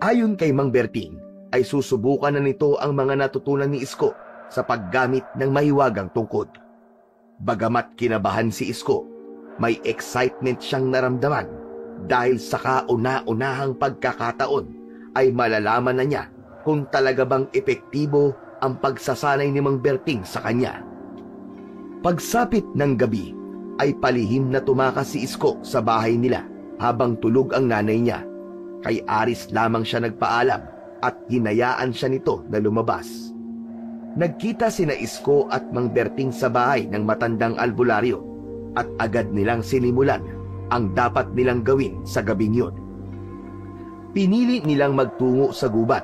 Ayon kay Mang Berting, ay susubukan na nito ang mga natutunan ni Isko sa paggamit ng mahiwagang tungkod. Bagamat kinabahan si Isko, may excitement siyang naramdaman dahil sa kauna-unahang pagkakataon ay malalaman na niya kung talaga bang epektibo ang pagsasanay ni Mang Berting sa kanya. Pagsapit ng gabi ay palihim na tumakas si Isko sa bahay nila habang tulog ang nanay niya. Kay Aris lamang siya nagpaalam at hinayaan siya nito na lumabas. Nagkita sina Isko at Mang Berting sa bahay ng matandang albularyo at agad nilang sinimulan ang dapat nilang gawin sa gabing yun. Pinili nilang magtungo sa gubat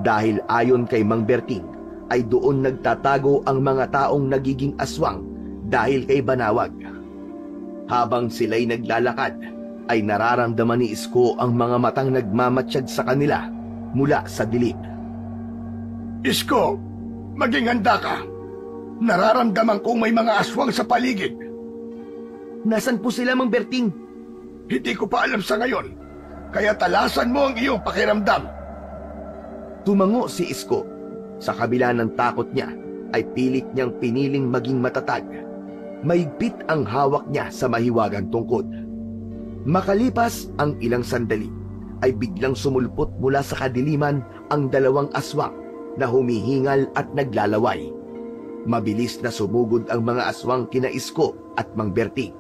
dahil ayon kay Mang Berting ay doon nagtatago ang mga taong nagiging aswang dahil kay Banawag. Habang sila'y naglalakad ay nararamdaman ni Isko ang mga matang nagmamatsyag sa kanila mula sa dilim. Isko, maging handa ka. Nararamdaman kong may mga aswang sa paligid. Nasaan po sila, Mang Berting? Hindi ko pa alam sa ngayon. Kaya talasan mo ang iyong pakiramdam. Tumango si Isko. Sa kabila ng takot niya, ay pilit niyang piniling maging matatag. Mahigpit ang hawak niya sa mahiwagang tungkod. Makalipas ang ilang sandali, ay biglang sumulpot mula sa kadiliman ang dalawang aswang na humihingal at naglalaway. Mabilis na sumugod ang mga aswang kina Isko at Mang Berting.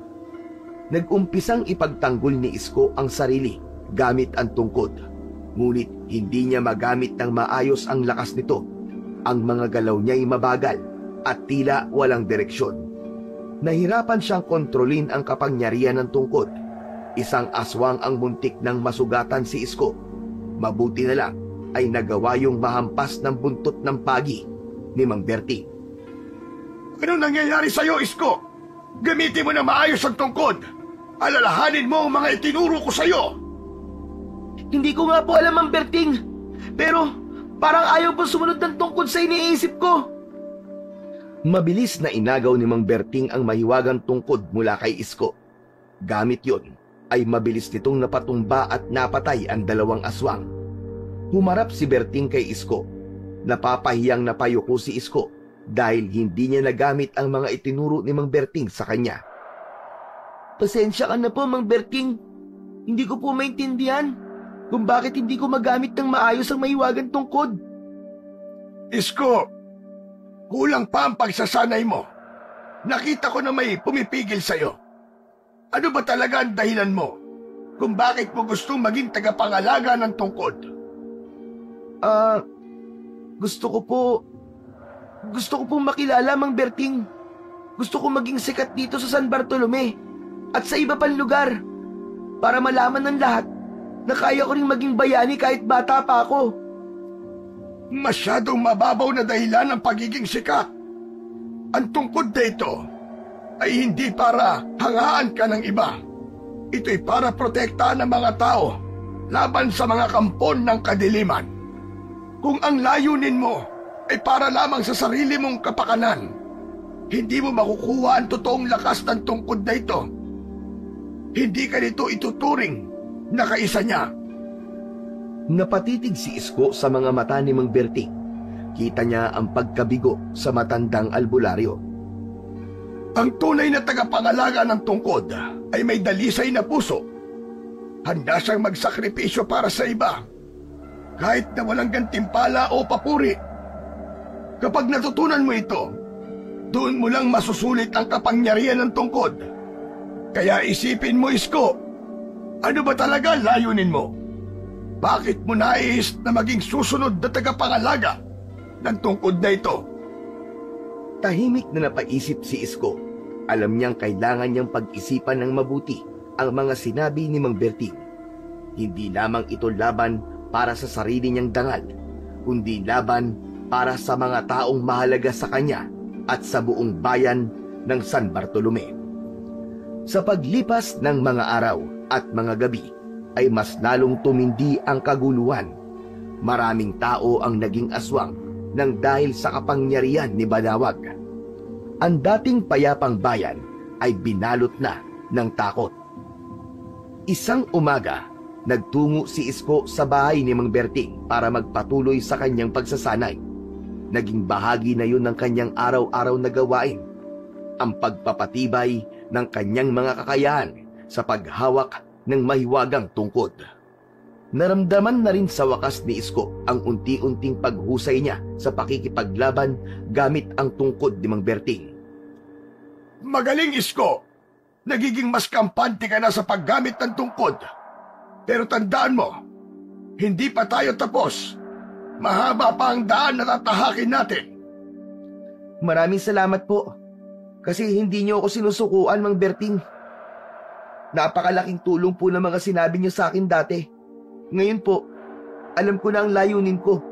Nag-umpisang ipagtanggol ni Isko ang sarili gamit ang tungkod. Ngunit hindi niya magamit ng maayos ang lakas nito. Ang mga galaw niya ay mabagal at tila walang direksyon. Nahirapan siyang kontrolin ang kapangyarihan ng tungkod. Isang aswang ang muntik ng masugatan si Isko. Mabuti na lang ay nagawa yung mahampas ng buntot ng pagi ni Mang Berting. Ano nangyayari sa'yo, Isko? Gamitin mo na maayos ang tungkod. Alalahanin mo ang mga itinuro ko sa'yo. Hindi ko nga po alam, Mang Berting. Pero parang ayaw po sumunod ng tungkod sa iniisip ko. Mabilis na inagaw ni Mang Berting ang mahiwagang tungkod mula kay Isko. Gamit yon, ay mabilis nitong napatumba at napatay ang dalawang aswang. Humarap si Berting kay Isko. Napapahiyang napayuko si Isko dahil hindi niya nagamit ang mga itinuro ni Mang Berting sa kanya. Pasensya ka na po, Mang Berting. Hindi ko po maintindihan kung bakit hindi ko magamit ng maayos ang mahiwagang tungkod. Isko, kulang pa ang pagsasanay mo. Nakita ko na may pumipigil sa'yo. Ano ba talaga ang dahilan mo kung bakit mo gustong maging tagapangalaga ng tungkod? Gusto ko po makilala, Mang Berting. Gusto ko maging sikat dito sa San Bartolome at sa iba pang lugar para malaman ng lahat na kaya ko rin maging bayani kahit bata pa ako. Masyadong mababaw na dahilan ng pagiging sikat. Ang tungkod na ito ay hindi para hangaan ka ng iba. Ito'y para protektahan ng mga tao laban sa mga kampon ng kadiliman. Kung ang layunin mo ay para lamang sa sarili mong kapakanan, hindi mo makukuha ang totoong lakas ng tungkod na ito. Hindi ka nito ituturing na kaisa niya. Napatitig si Isko sa mga mata ni Mang Berting. Kita niya ang pagkabigo sa matandang albularyo. Ang tunay na tagapangalaga ng tungkod ay may dalisay na puso. Handa siyang magsakripisyo para sa iba, kahit na walang gantimpala o papuri. Kapag natutunan mo ito, doon mo lang masusulit ang kapangyarihan ng tungkod. Kaya isipin mo, Isko, ano ba talaga layunin mo? Bakit mo nais na maging susunod na tagapangalaga ng tungkod na ito? Tahimik na napaisip si Isko. Alam niyang kailangan niyang pag-isipan ng mabuti ang mga sinabi ni Mang Berting. Hindi lamang ito laban para sa sarili niyang dangal, kundi laban para sa mga taong mahalaga sa kanya at sa buong bayan ng San Bartolome. Sa paglipas ng mga araw at mga gabi, ay mas lalong tumindi ang kaguluhan. Maraming tao ang naging aswang nang dahil sa kapangyarihan ni Banawag. Ang dating payapang bayan ay binalot na ng takot. Isang umaga, nagtungo si Isko sa bahay ni Mang Berting para magpatuloy sa kanyang pagsasanay. Naging bahagi na yun ng kanyang araw-araw na gawain, ang pagpapatibay ng kanyang mga kakayahan sa paghawak ng mahiwagang tungkod. Naramdaman na rin sa wakas ni Isko ang unti-unting paghusay niya sa pakikipaglaban gamit ang tungkod ni Mang Berting. Magaling, Isko! Nagiging mas kampante ka na sa paggamit ng tungkod. Pero tandaan mo, hindi pa tayo tapos. Mahaba pa ang daan na tatahakin natin. Maraming salamat po. Kasi hindi niyo ako sinusukuan, Mang Berting. Napakalaking tulong po ng mga sinabi niyo sa akin dati. Ngayon po, alam ko na ang layunin ko.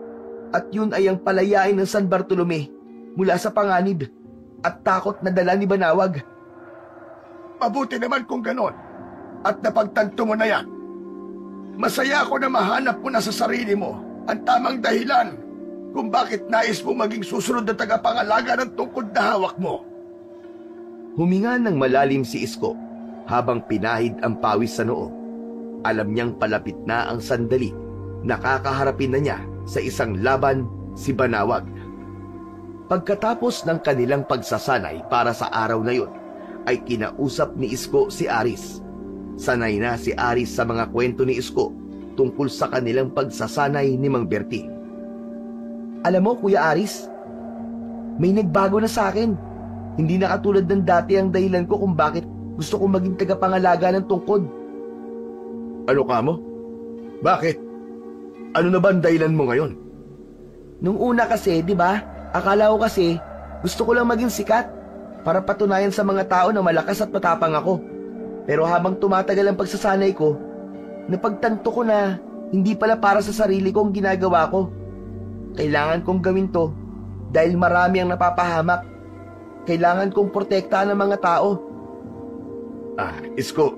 At yun ay ang palayain ng San Bartolome mula sa panganib at takot na dala ni Banawag. Mabuti naman kung ganon. At napagtanto mo na yan. Masaya ako na mahanap mo na sa sarili mo ang tamang dahilan kung bakit nais mo maging susunod na tagapangalaga ng tungkod na hawak mo. Huminga ng malalim si Isko habang pinahid ang pawis sa noo. Alam niyang palapit na ang sandali na kakaharapin na niya sa isang laban si Banawag. Pagkatapos ng kanilang pagsasanay para sa araw na yun, ay kinausap ni Isko si Aris. Sanay na si Aris sa mga kwento ni Isko tungkol sa kanilang pagsasanay ni Mang Berting. Alam mo, Kuya Aris, may nagbago na sa akin. Hindi na katulad ng dati ang dahilan ko kung bakit gusto kong maging tagapangalaga ng tungkod. Ano ka mo? Bakit? Ano na ba ang dahilan mo ngayon? Nung una kasi, di ba, akala ko kasi gusto ko lang maging sikat para patunayan sa mga tao na malakas at matapang ako. Pero habang tumatagal ang pagsasanay ko, napagtanto ko na hindi pala para sa sarili ko ang ginagawa ko. Kailangan kong gawin to dahil marami ang napapahamak. Kailangan kong protektahan ng mga tao. Isko,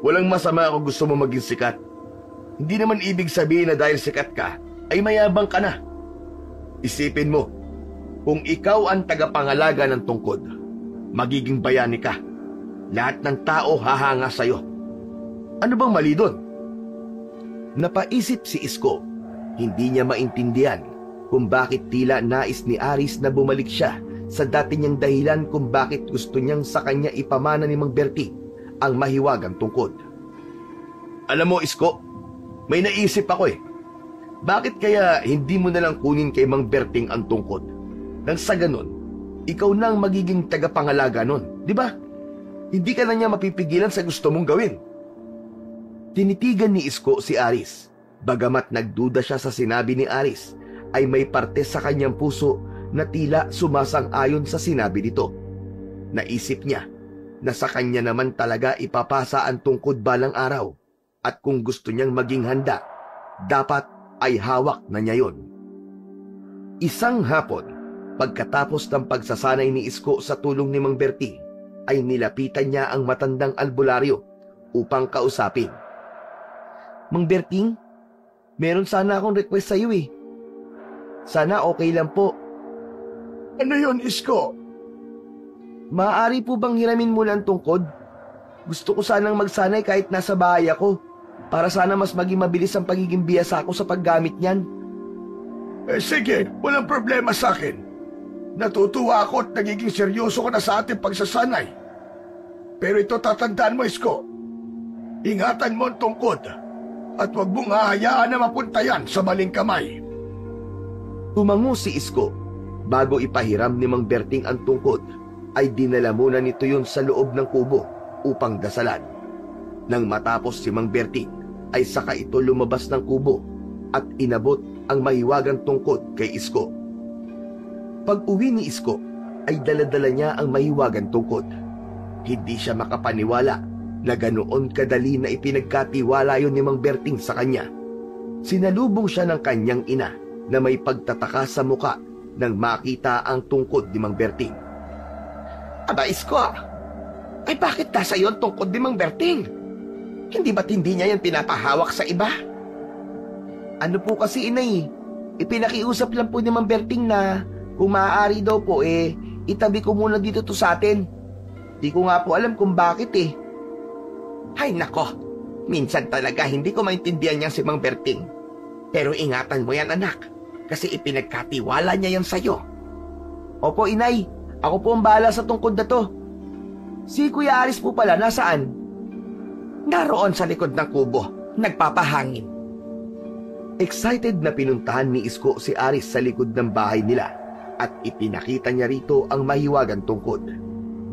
walang masama kung gusto mo maging sikat. Hindi naman ibig sabihin na dahil sikat ka, ay mayabang ka na. Isipin mo, kung ikaw ang tagapangalaga ng tungkod, magiging bayani ka. Lahat ng tao hahanga sa'yo. Ano bang mali doon? Napaisip si Isko. Hindi niya maintindihan kung bakit tila nais ni Aris na bumalik siya sa dati niyang dahilan kung bakit gusto niyang sa kanya ipamana ni Mang Berting ang mahiwagang tungkod. Alam mo, Isko, may naisip ako eh. Bakit kaya hindi mo nalang kunin kay Mang Berting ang tungkod? Nang sa ganun, ikaw na ang magiging tagapangalaga nun, di ba? Hindi ka na niya mapipigilan sa gusto mong gawin. Tinitigan ni Isko si Aris. Bagamat nagduda siya sa sinabi ni Aris, ay may parte sa kanyang puso na tila sumasang-ayon sa sinabi nito. Naisip niya na sa kanya naman talaga ipapasa ang tungkod balang araw, at kung gusto niyang maging handa, dapat ay hawak na niya yon. Isang hapon, pagkatapos ng pagsasanay ni Isko sa tulong ni Mang Berting, ay nilapitan niya ang matandang albularyo upang kausapin. Mang Berting, meron sana akong request sa iyo eh. Sana okay lang po. Ano yon, Isko? Maaari po bang hiramin mo lang tungkod? Gusto ko sanang magsanay kahit nasa bahay ako, para sana mas maging mabilis ang pagiging biyasa ko sa paggamit niyan. Sige, walang problema sa akin. Natutuwa ako at nagiging seryoso ko na sa ating pagsasanay. Pero ito tatandaan mo, Isko. Ingatan mo ang tungkod at huwag mong hahayaan na mapunta yan sa maling kamay. Tumango si Isko. Bago ipahiram ni Mang Berting ang tungkod, ay dinala muna nito yun sa loob ng kubo upang dasalan. Nang matapos si Mang Berting, ay saka ito lumabas ng kubo at inabot ang mahiwagang tungkod kay Isko. Pag-uwi ni Isko, ay daladala niya ang mahiwagang tungkod. Hindi siya makapaniwala na ganoon kadali na ipinagkatiwala yon ni Mang Berting sa kanya. Sinalubong siya ng kanyang ina na may pagtataka sa muka nang makita ang tungkod ni Mang Berting. Aba, Isko, ay bakit nasa iyo ang tungkod ni Mang Berting? Hindi ba't hindi niya yan pinapahawak sa iba? Ano po kasi, inay, ipinakiusap lang po ni Mang Berting na kung maaari daw po itabi ko muna dito to sa atin. Di ko nga po alam kung bakit eh. Ay nako, minsan talaga hindi ko maintindihan niya si Mang Berting. Pero ingatan mo yan, anak, kasi ipinagkatiwala niya yan sa'yo. Opo, inay, ako po ang bahala sa tungkod na to. Si Kuya Aris po pala, nasaan? Naroon sa likod ng kubo, nagpapahangin. Excited na pinuntahan ni Isko si Aris sa likod ng bahay nila at ipinakita niya rito ang mahiwagang tungkod.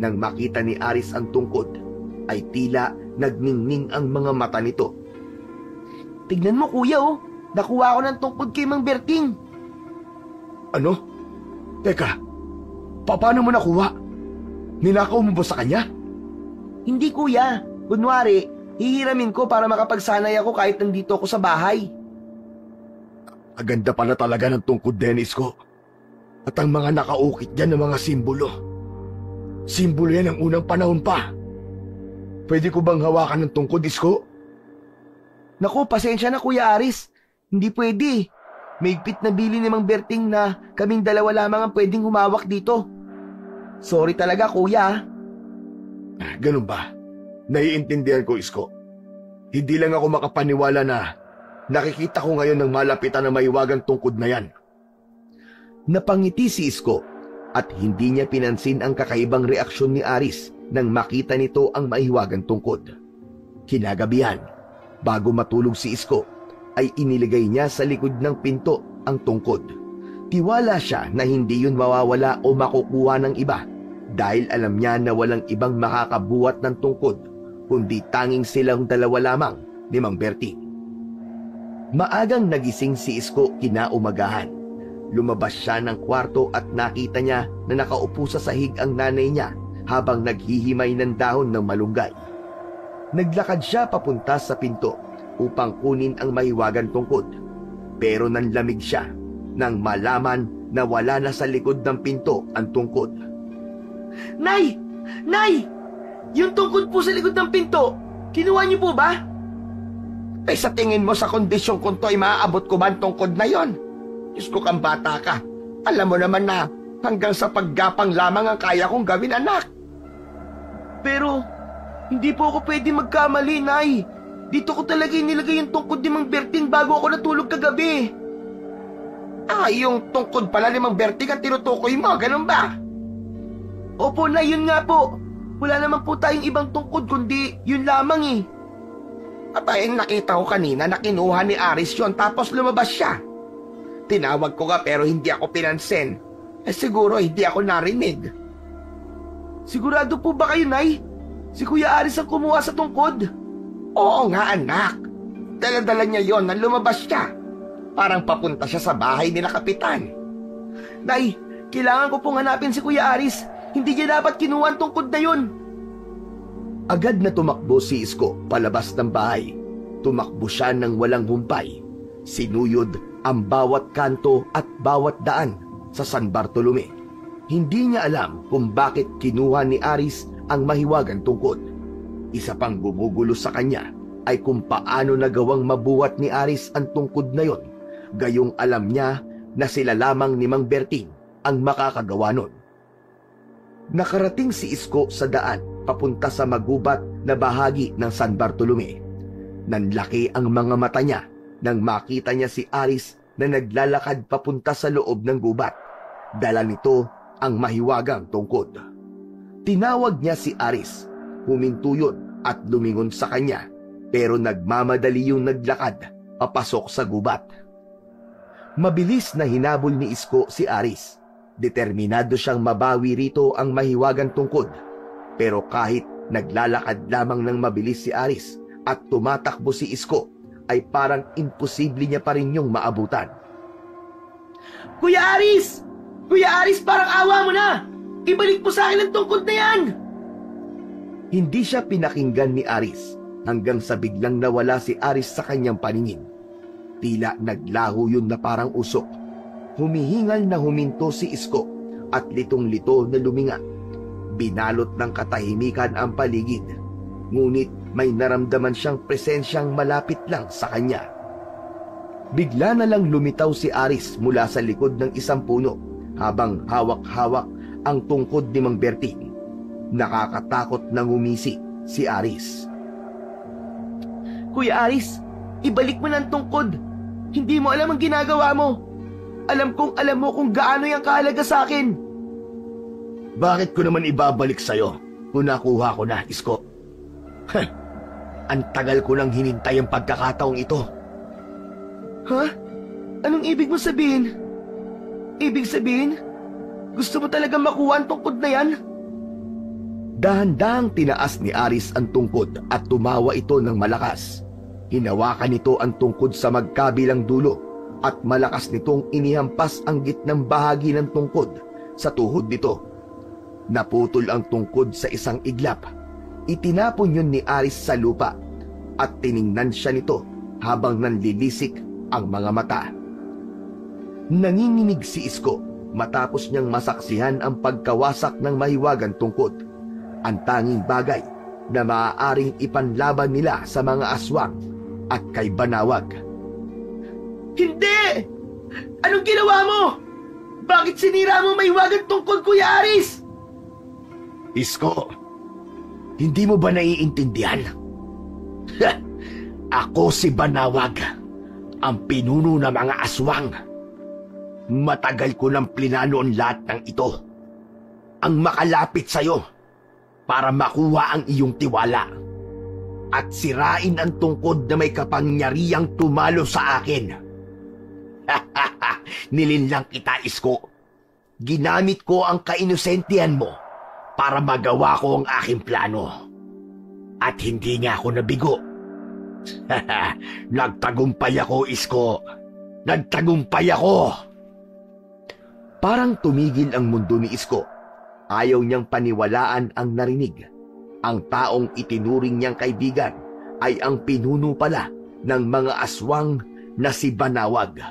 Nang makita ni Aris ang tungkod, ay tila nagningning ang mga mata nito. Tignan mo, kuya, oh. Nakuha ko ng tungkod kay Mang Berting. Ano? Teka, paano mo nakuha? Ninakaw mo ba sa kanya? Hindi, kuya. Kunwari, hihiramin ko para makapagsanay ako kahit nandito ako sa bahay. Aganda pala talaga ng tungkod, Dennis ko. At ang mga nakaukit dyan ng mga simbolo. Simbolo yan ng unang panahon pa. Pwede ko bang hawakan ng tungkod, Isko? Naku, pasensya na, Kuya Aris. Hindi pwede. Maigpit na bili ni Mang Berting na kaming dalawa lamang ang pwedeng humawak dito. Sorry talaga, Kuya. Ganun ba? Naiintindihan ko, Isko. Hindi lang ako makapaniwala na nakikita ko ngayon ng malapitan na mahiwagang tungkod na yan. Napangiti si Isko at hindi niya pinansin ang kakaibang reaksyon ni Aris nang makita nito ang mahiwagang tungkod. Kinagabihan, bago matulog si Isko, ay iniligay niya sa likod ng pinto ang tungkod. Tiwala siya na hindi yun mawawala o makukuha ng iba dahil alam niya na walang ibang makakabuhat ng tungkod kundi tanging silang dalawa lamang ni Mang Berting. Maagang nagising si Isko kinaumagahan. Lumabas siya ng kwarto at nakita niya na nakaupo sa sahig ang nanay niya habang naghihimay ng dahon ng malunggay. Naglakad siya papunta sa pinto upang kunin ang mahiwagang tungkod. Pero nanlamig siya nang malaman na wala na sa likod ng pinto ang tungkod. Nay! Nay! Yung tungkod po sa likod ng pinto, kinuha niyo po ba? Ay sa tingin mo sa kondisyon kung to ay maaabot ko ba ang tungkod na yon? Diyos ko kang bata ka. Alam mo naman na hanggang sa paggapang lamang ang kaya kong gawin, anak. Pero, hindi po ako pwede magkamali, Nay. Dito ko talaga inilagay yung tungkod ni Mang Berting bago ako natulog kagabi. Yung tungkod pala ni Mang Berting ang tinutukoy mo, ganun ba? Opo, Nay, yun nga po. Wala naman po tayong ibang tungkod kundi yun lamang eh. Abay, nakita ko kanina na kinuha ni Aris yon tapos lumabas siya. Tinawag ko nga pero hindi ako pinansin. Siguro hindi ako narinig. Sigurado po ba kayo, Nay? Si Kuya Aris ang kumuha sa tungkod? Oo nga, anak. Dala-dala niya yon nang lumabas siya. Parang papunta siya sa bahay nila Kapitan. Nay, kailangan ko pong hanapin si Kuya Aris. Hindi niya dapat kinuha ang tungkod na yun. Agad na tumakbo si Isko palabas ng bahay. Tumakbo siya ng walang humpay. Sinuyod ang bawat kanto at bawat daan sa San Bartolome. Hindi niya alam kung bakit kinuha ni Aris ang mahiwagang tungkod. Isa pang gumugulo sa kanya ay kung paano nagawang mabuhat ni Aris ang tungkod na yon, gayong alam niya na sila lamang ni Mang Berting ang makakagawa nun. Nakarating si Isko sa daan papunta sa magubat na bahagi ng San Bartolome. Nanlaki ang mga mata niya nang makita niya si Aris na naglalakad papunta sa loob ng gubat. Dala nito ang mahiwagang tungkod. Tinawag niya si Aris, huminto yun at lumingon sa kanya, pero nagmamadali yung naglakad papasok sa gubat. Mabilis na hinabol ni Isko si Aris. Determinado siyang mabawi rito ang mahiwagang tungkod. Pero kahit naglalakad lamang ng mabilis si Aris at tumatakbo si Isko, ay parang imposible niya pa rin yung maabutan. Kuya Aris! Kuya Aris, parang awa mo na! Ibalik mo sa akin ang tungkod na yan! Hindi siya pinakinggan ni Aris hanggang sa biglang nawala si Aris sa kanyang paningin. Tila naglaho yun na parang usok. Humihingal na huminto si Isko at litong-lito na luminga. Binalot ng katahimikan ang paligid, ngunit may naramdaman siyang presensyang malapit lang sa kanya. Bigla na lang lumitaw si Aris mula sa likod ng isang puno habang hawak-hawak ang tungkod ni Mang Berting. Nakakatakot na ngumisi si Aris. Kuya Aris, ibalik mo na ang tungkod. Hindi mo alam ang ginagawa mo. Alam kong alam mo kung gaano yung kahalaga sa akin. Bakit ko naman ibabalik sa'yo kung nakuha ko na, Isko? Ang tagal ko nang hinintay ang pagkakataong ito. Ha? Anong ibig mo sabihin? Ibig sabihin, gusto mo talaga makuha ang tungkod na yan? Dahan-dahang tinaas ni Aris ang tungkod at tumawa ito ng malakas. Hinawakan nito ang tungkod sa magkabilang dulo at malakas nitong inihampas ang gitnang bahagi ng tungkod sa tuhod nito. Naputol ang tungkod sa isang iglap. Itinapon yun ni Aris sa lupa at tiningnan siya nito habang nanlilisik ang mga mata. Nanginginig si Isko matapos niyang masaksihan ang pagkawasak ng mahiwagang tungkod, ang tanging bagay na maaaring ipanlaban nila sa mga aswang at kay Banawag. Hindi! Anong ginawa mo? Bakit sinira mo mahiwagang tungkod, Kuya Aris? Isko, hindi mo ba naiintindihan? Ako si Banawag, ang pinuno ng mga aswang. Matagal ko nang plinano ang lahat ng ito. Ang makalapit sa'yo para makuha ang iyong tiwala at sirain ang tungkod na may kapangyarihang tumalo sa akin. Nilinlang kita, Isko. Ginamit ko ang kainosentihan mo para magawa ko ang aking plano. At hindi nga ako nabigo. Nagtagumpay ako, Isko. Nagtagumpay ako. Parang tumigil ang mundo ni Isko. Ayaw niyang paniwalaan ang narinig. Ang taong itinuring niyang kaibigan ay ang pinuno pala ng mga aswang na si Banawag.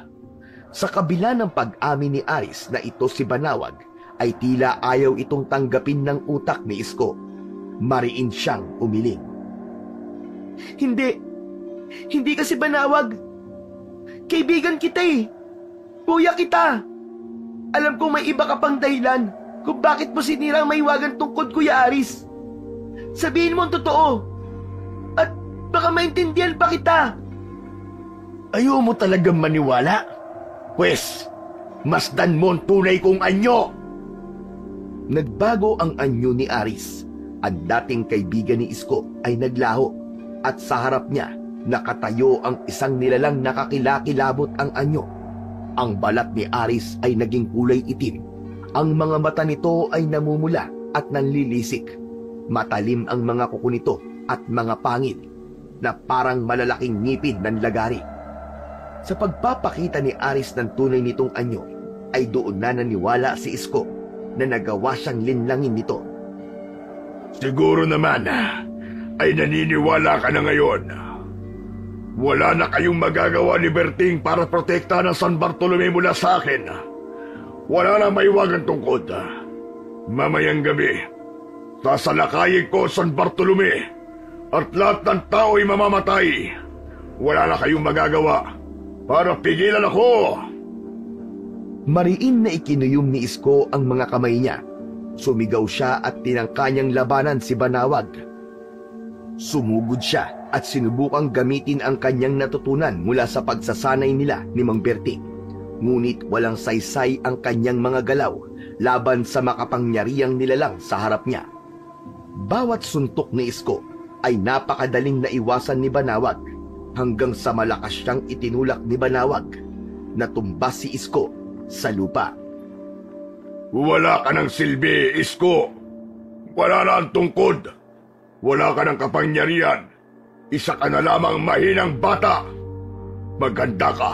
Sa kabila ng pag-amin ni Aris na ito si Banawag, ay tila ayaw itong tanggapin ng utak ni Isko. Mariin siyang umiling. Hindi kasi Banawag. Kaibigan kita eh. Kuya kita. Alam kong may iba ka pang dahilan kung bakit mo sinira ang maiwagang tungkod, Kuya Aris. Sabihin mo ang totoo. At baka maintindihan pa kita. Ayaw mo talagang maniwala? Pwes, masdan mo ang tunay kong anyo. Nagbago ang anyo ni Aris. Ang dating kaibigan ni Isko ay naglaho at sa harap niya nakatayo ang isang nilalang nakakilakilabot ang anyo. Ang balat ni Aris ay naging kulay itim. Ang mga mata nito ay namumula at nanlilisik. Matalim ang mga kuko nito at mga pangil na parang malalaking ngipin ng lagari. Sa pagpapakita ni Aris ng tunay nitong anyo, ay doon na naniwala si Isko na nagawa siyang linlangin nito. Siguro naman ay naniniwala ka na ngayon. Wala na kayong magagawa ni Berting para protektahan ang San Bartolome mula sa akin. Wala na maiwagang tungkod. Mamayang gabi, sasalakayin ko San Bartolome at lahat ng tao ay mamamatay. Wala na kayong magagawa para pigilan ako. Mariin na ikinuyom ni Isko ang mga kamay niya. Sumigaw siya at tinangka niyang labanan si Banawag. Sumugod siya at sinubukang gamitin ang kanyang natutunan mula sa pagsasanay nila ni Mang Berting. Ngunit walang saysay ang kanyang mga galaw laban sa makapangyarihang nilalang sa harap niya. Bawat suntok ni Isko ay napakadaling naiwasan ni Banawag hanggang sa malakas siyang itinulak ni Banawag. Natumba si Isko sa lupa. Wala ka ng silbi, Isko. Wala na ang tungkod. Wala ka ng kapangyarihan. Isa ka na lamang mahinang bata. Maganda ka.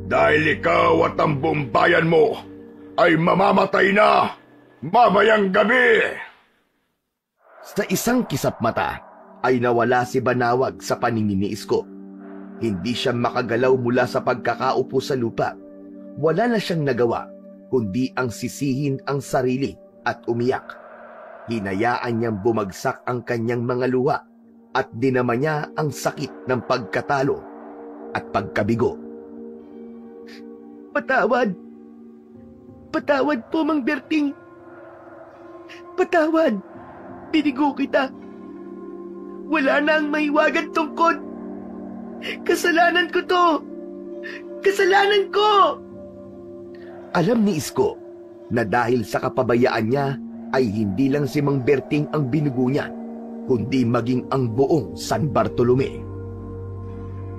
Dahil ikaw at ang buong bayan mo ay mamamatay na mamayang gabi. Sa isang kisap mata ay nawala si Banawag sa paningin ni Isko. Hindi siya makagalaw mula sa pagkakaupo sa lupa. Wala na siyang nagawa kundi ang sisihin ang sarili at umiyak. Hinayaan niyang bumagsak ang kanyang mga luha at dinama niya ang sakit ng pagkatalo at pagkabigo. Patawad. Patawad po, Mang Berting. Patawad. Binigo kita. Wala na ang maiwagang tungkod. Kasalanan ko to. Kasalanan ko! Alam ni Isko na dahil sa kapabayaan niya ay hindi lang si Mang Berting ang binugo niya, kundi maging ang buong San Bartolome.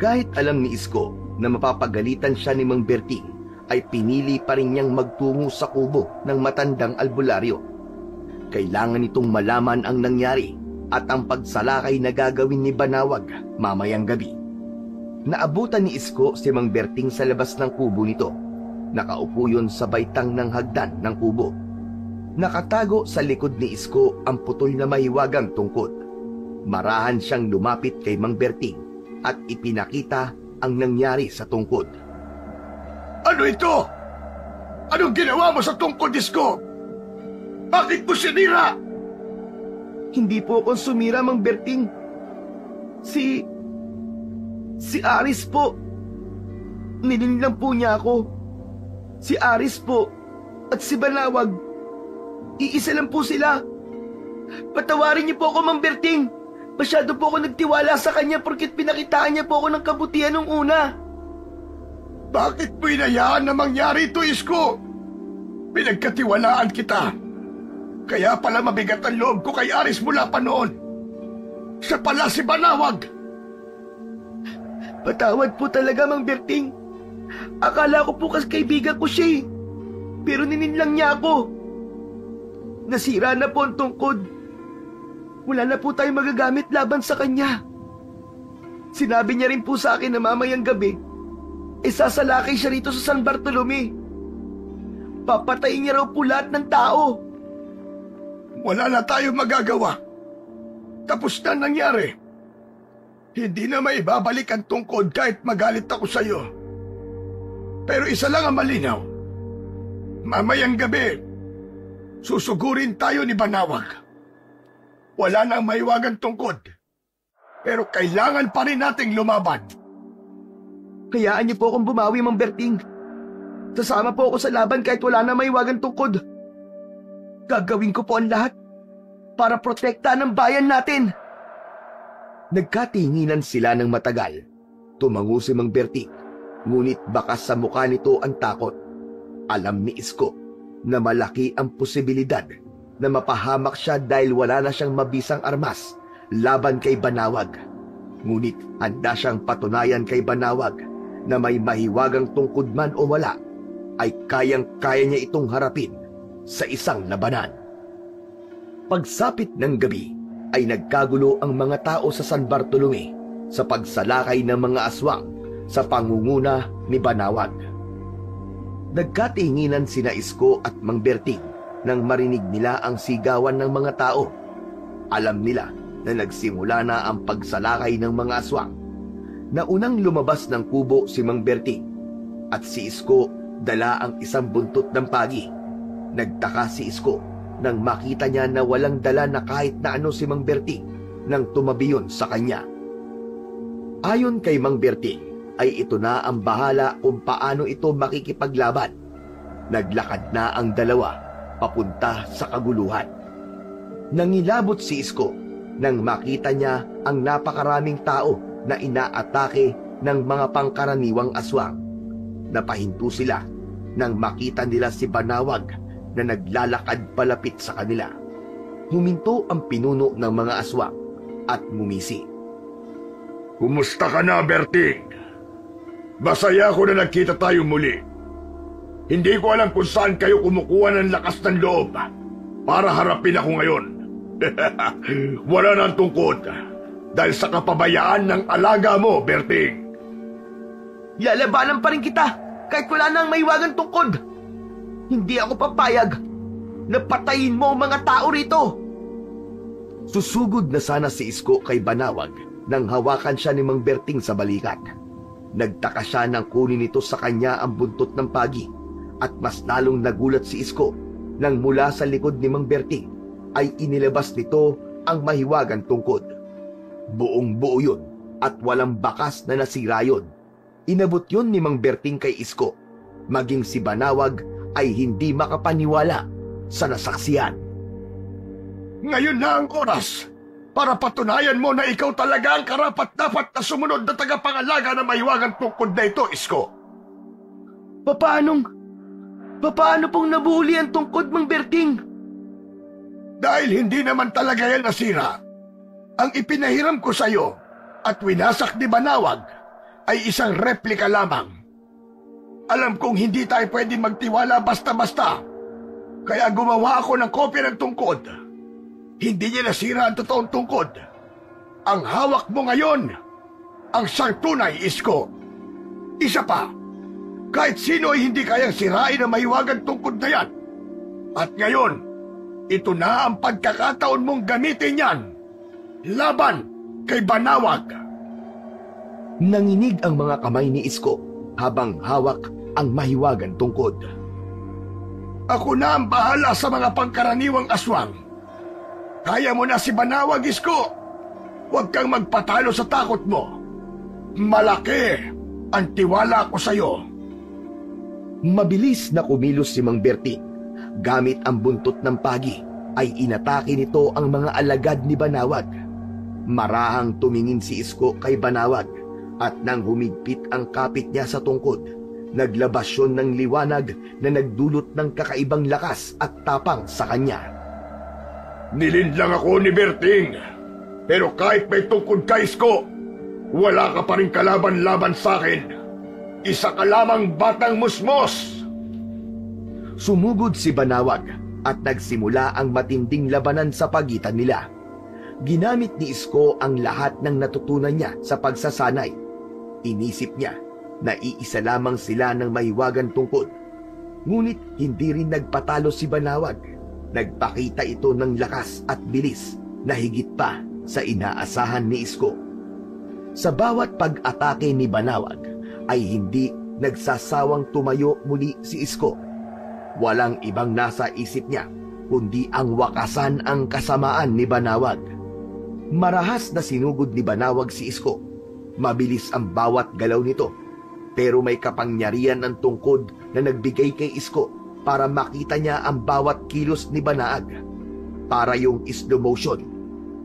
Kahit alam ni Isko na mapapagalitan siya ni Mang Berting, ay pinili pa rin niyang magtungo sa kubo ng matandang albularyo. Kailangan nitong malaman ang nangyari at ang pagsalakay na gagawin ni Banawag mamayang gabi. Naabutan ni Isko si Mang Berting sa labas ng kubo nito. Nakaupo yun sa baitang ng hagdan ng kubo. Nakatago sa likod ni Isko ang putol na mahiwagang tungkod. Marahan siyang lumapit kay Mang Berting at ipinakita ang nangyari sa tungkod. Ano ito? Anong ginawa mo sa tungkod, Isko? Bakit mo sinira? Hindi po ako sumira, Mang Berting. Si Aris po. Nilinlang po niya ako. Si Aris po at si Banawag. Iisa lang po sila. Patawarin niyo po ako, Mang Berting. Masyado po ako nagtiwala sa kanya porkit pinakitaan niya po ako ng kabutihan nung una. Bakit mo inayaan na mangyari ito, Isko? Pinagkatiwalaan kita. Kaya pala mabigat ang loob ko kay Aris mula pa noon. Siya pala si Banawag. Patawad po talaga, Mang Berting. Akala ko po kasi kaibigan ko siya eh. Pero nininlang niya ako. Nasira na po ang tungkod. Wala na po tayong magagamit laban sa kanya. Sinabi niya rin po sa akin na mamayang gabi, sasalakay siya rito sa San Bartolome. Papatayin niya raw po lahat ng tao. Wala na tayong magagawa. Tapos na nangyari. Hindi na maibabalik ang tungkod kahit magalit ako sa iyo. Pero isa lang ang malinaw. Mamayang gabi, susugurin tayo ni Banawag. Wala nang maiwagang tungkod. Pero kailangan pa rin nating lumaban. Hayaan niyo po akong bumawi, Mang Berting. Sasama po ako sa laban kahit wala na maiwagang tungkod. Gagawin ko po ang lahat para protektahan ang bayan natin. Nagkatinginan sila ng matagal. Tumango si Mang Berting, ngunit bakas sa mukha nito ang takot. Alam ni Isko na malaki ang posibilidad na mapahamak siya dahil wala na siyang mabisang armas laban kay Banawag. Ngunit handa siyang patunayan kay Banawag na may mahiwagang tungkod man o wala, ay kayang-kaya niya itong harapin sa isang labanan. Pagsapit ng gabi, ay nagkagulo ang mga tao sa San Bartolome sa pagsalakay ng mga aswang sa pangunguna ni Banawag. Nagkatinginan sina Isko at Mang Berting nang marinig nila ang sigawan ng mga tao. Alam nila na nagsimula na ang pagsalakay ng mga aswang. Naunang lumabas ng kubo si Mang Berting at si Isko dala ang isang buntot ng pagi. Nagtaka si Isko nang makita niya na walang dala na kahit na ano si Mang Berting nang tumabi yun sa kanya. Ayon kay Mang Berting ay ito na ang bahala kung paano ito makikipaglaban. Naglakad na ang dalawa papunta sa kaguluhan. Nangilabot si Isko nang makita niya ang napakaraming tao na inaatake ng mga pangkaraniwang aswang. Napahinto sila nang makita nila si Banawag na naglalakad palapit sa kanila. Huminto ang pinuno ng mga aswang at ngumisi. Kumusta ka na, Berting? Masaya ako na nagkita tayo muli. Hindi ko alam kung saan kayo kumukuha ng lakas ng loob para harapin ako ngayon. Wala nang tungkod dahil sa kapabayaan ng alaga mo, Berting. Lalabanan pa rin kita kahit wala nang maiwagang tungkod. Hindi ako papayag na patayin mo ang mga tao rito. Susugod na sana si Isko kay Banawag nang hawakan siya ni Mang Berting sa balikat. Nagtaka siya nang kunin nito sa kanya ang buntot ng pagi. At mas lalong nagulat si Isko nang mula sa likod ni Mang Berting ay inilabas nito ang mahiwagang tungkod. Buong buo yun at walang bakas na nasira yun. Inabot yun ni Mang Berting kay Isko. Maging si Banawag ay hindi makapaniwala sa nasaksiyan. Ngayon na ang oras para patunayan mo na ikaw talaga ang karapat-dapat na sumunod na tagapangalaga ng mahiwagang tungkod na ito, Isko. Paano pong nabuli ang tungkod, Mang Berting? Dahil hindi naman talaga yan nasira. Ang ipinahiram ko sa iyo at winasak ni Banawag ay isang replika lamang. Alam kong hindi tayo pwede magtiwala basta-basta. Kaya gumawa ako ng kopya ng tungkod. Hindi niya nasira ang totoong tungkod. Ang hawak mo ngayon, ang siyang tunay, Isko. Isa pa, kahit sino ay hindi kayang sirain ang mahiwagang tungkod na yan. At ngayon, ito na ang pagkakataon mong gamitin yan. Laban kay Banawag. Nanginig ang mga kamay ni Isko habang hawak ang mahiwagang tungkod. Ako na ang bahala sa mga pangkaraniwang aswang. Kaya mo na si Banawag, Isko. Huwag kang magpatalo sa takot mo. Malaki ang tiwala ko sa iyo. Mabilis na kumilos si Mang Berting. Gamit ang buntot ng pagi ay inatake nito ang mga alagad ni Banawag. Marahang tumingin si Isko kay Banawag at nang humigpit ang kapit niya sa tungkod, naglabas yun ng liwanag na nagdulot ng kakaibang lakas at tapang sa kanya. Nilinlang ako ni Berting, pero kahit may tungkod ka, Isko, wala ka pa rin kalaban-laban sa akin. Isa ka lamang batang musmos! Sumugod si Banawag at nagsimula ang matinding labanan sa pagitan nila. Ginamit ni Isko ang lahat ng natutunan niya sa pagsasanay. Inisip niya na iisa lamang sila ng mahiwagang tungkod. Ngunit hindi rin nagpatalo si Banawag. Nagpakita ito ng lakas at bilis na higit pa sa inaasahan ni Isko. Sa bawat pag-atake ni Banawag ay hindi nagsasawang tumayo muli si Isko. Walang ibang nasa isip niya kundi ang wakasan ang kasamaan ni Banawag. Marahas na sinugod ni Banawag si Isko. Mabilis ang bawat galaw nito, pero may kapangyarihan ng tungkod na nagbigay kay Isko para makita niya ang bawat kilos ni Banawag. Para yung slow motion.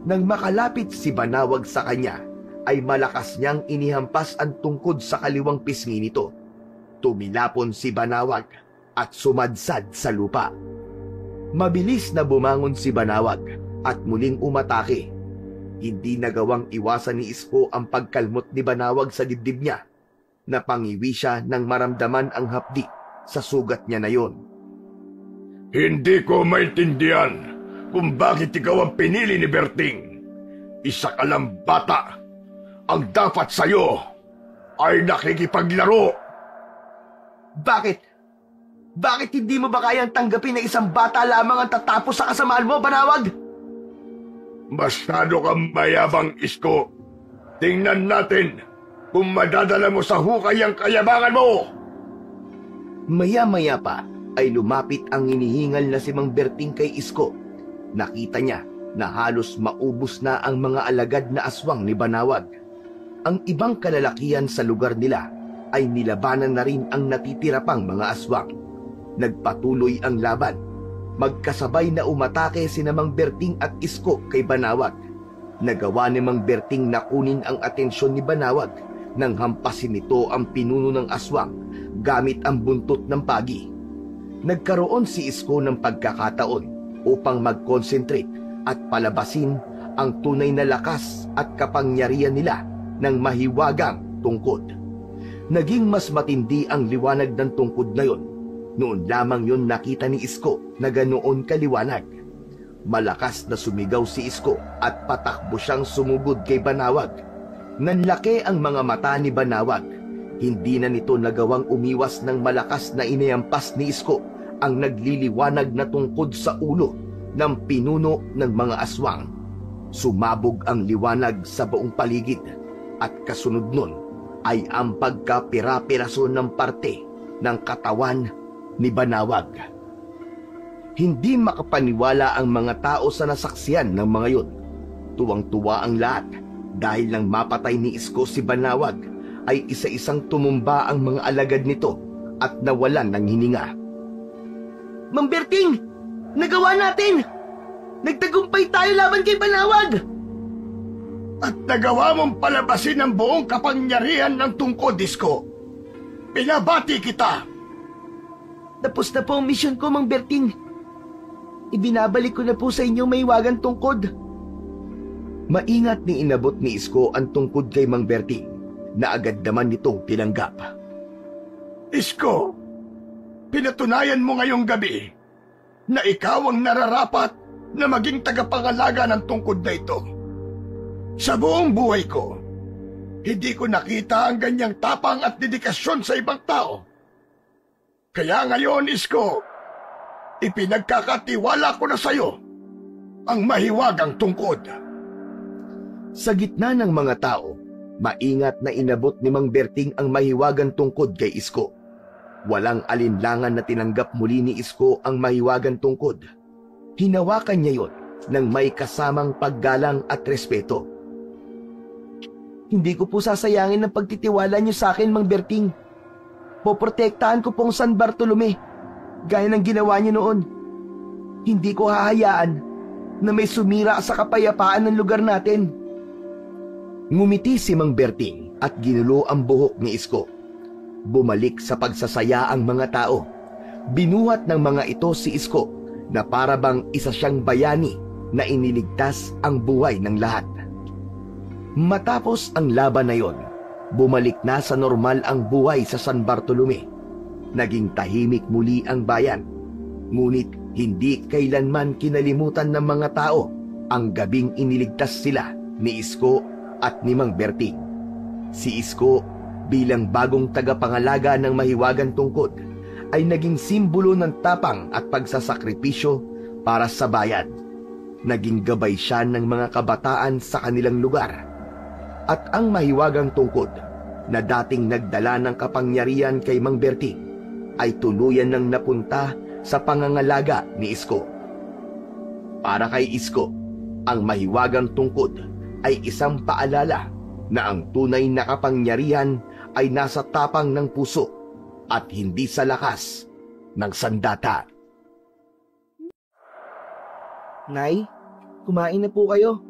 Nang makalapit si Banawag sa kanya, ay malakas niyang inihampas ang tungkod sa kaliwang pisngi nito. Tumilapon si Banawag at sumadsad sa lupa. Mabilis na bumangon si Banawag at muling umatake. Hindi nagawang iwasan ni Isko ang pagkalmot ni Banawag sa dibdib niya. Napangiwi siya nang maramdaman ang hapdi sa sugat niya na yon. Hindi ko maintindihan kung bakit ikaw ang pinili ni Berting. Isa ka lang bata. Ang dapat sa'yo ay nakikipaglaro. Bakit? Bakit hindi mo ba kayang tanggapin na isang bata lamang ang tatapos sa kasamaan mo, Banawag? Masyado kang mayabang, Isko. Tingnan natin kung madadala mo sa hukay ang kayabangan mo. Maya-maya pa ay lumapit ang hinihingal na si Mang Berting kay Isko. Nakita niya na halos maubos na ang mga alagad na aswang ni Banawag. Ang ibang kalalakihan sa lugar nila ay nilabanan na rin ang natitira pang mga aswang. Nagpatuloy ang laban. Magkasabay na umatake sina Mang Berting at Isko kay Banawag. Nagawa ni Mang Berting na kunin ang atensyon ni Banawag nang hampasin nito ang pinuno ng aswang gamit ang buntot ng pagi. Nagkaroon si Isko ng pagkakataon upang mag-concentrate at palabasin ang tunay na lakas at kapangyarihan nila ng mahiwagang tungkod. Naging mas matindi ang liwanag ng tungkod na yon. Noon lamang yon nakita ni Isko na ganoon kaliwanag. Malakas na sumigaw si Isko at patakbo siyang sumugod kay Banawag. Nanlaki ang mga mata ni Banawag. Hindi na nito nagawang umiwas ng malakas na inayampas ni Isko ang nagliliwanag na tungkod sa ulo ng pinuno ng mga aswang. Sumabog ang liwanag sa buong paligid at kasunod nun ay ang pagkapira-piraso ng parte ng katawan ni Banawag. Hindi makapaniwala ang mga tao sa nasaksiyan ng mga yun. Tuwang-tuwa ang lahat dahil nang mapatay ni Isko si Banawag ay isa-isang tumumba ang mga alagad nito at nawalan ng hininga. Mang Berting! Nagawa natin! Nagtagumpay tayo laban kay Banawag! At nagawa mong palabasin ang buong kapangyarihan ng tungkod, Isko. Pinabati kita! Tapos na po ang misyon ko, Mang Berting. Ibinabalik ko na po sa inyo may wagang tungkod. Maingat ni inabot ni Isko ang tungkod kay Mang Berting na agad naman nitong tinanggap. Isko, pinatunayan mo ngayong gabi na ikaw ang nararapat na maging tagapangalaga ng tungkod na ito. Sa buong buhay ko, hindi ko nakita ang ganyang tapang at dedikasyon sa ibang tao. Kaya ngayon, Isko, ipinagkakatiwala ko na sa'yo ang mahiwagang tungkod. Sa gitna ng mga tao, maingat na inabot ni Mang Berting ang mahiwagang tungkod kay Isko. Walang alinlangan na tinanggap muli ni Isko ang mahiwagang tungkod. Hinawakan niya yon ng may kasamang paggalang at respeto. Hindi ko po sasayangin ang pagtitiwala niyo sa akin, Mang Berting. Poprotektahan ko pong San Bartolome, gaya ng ginawa niyo noon. Hindi ko hahayaan na may sumira sa kapayapaan ng lugar natin. Ngumiti si Mang Berting at ginulo ang buhok ni Isko. Bumalik sa pagsasaya ang mga tao. Binuhat ng mga ito si Isko na para bang isa siyang bayani na iniligtas ang buhay ng lahat. Matapos ang laban na yon, bumalik na sa normal ang buhay sa San Bartolome. Naging tahimik muli ang bayan. Ngunit hindi kailanman kinalimutan ng mga tao ang gabing iniligtas sila ni Isko at ni Mang Berting. Si Isko bilang bagong tagapangalaga ng mahiwagang tungkod ay naging simbolo ng tapang at pagsasakripisyo para sa bayan. Naging gabay siya ng mga kabataan sa kanilang lugar. At ang mahiwagang tungkod na dating nagdala ng kapangyarihan kay Mang Berting ay tuluyan ng napunta sa pangangalaga ni Isko. Para kay Isko, ang mahiwagang tungkod ay isang paalala na ang tunay na kapangyarihan ay nasa tapang ng puso at hindi sa lakas ng sandata. Nay, kumain na po kayo.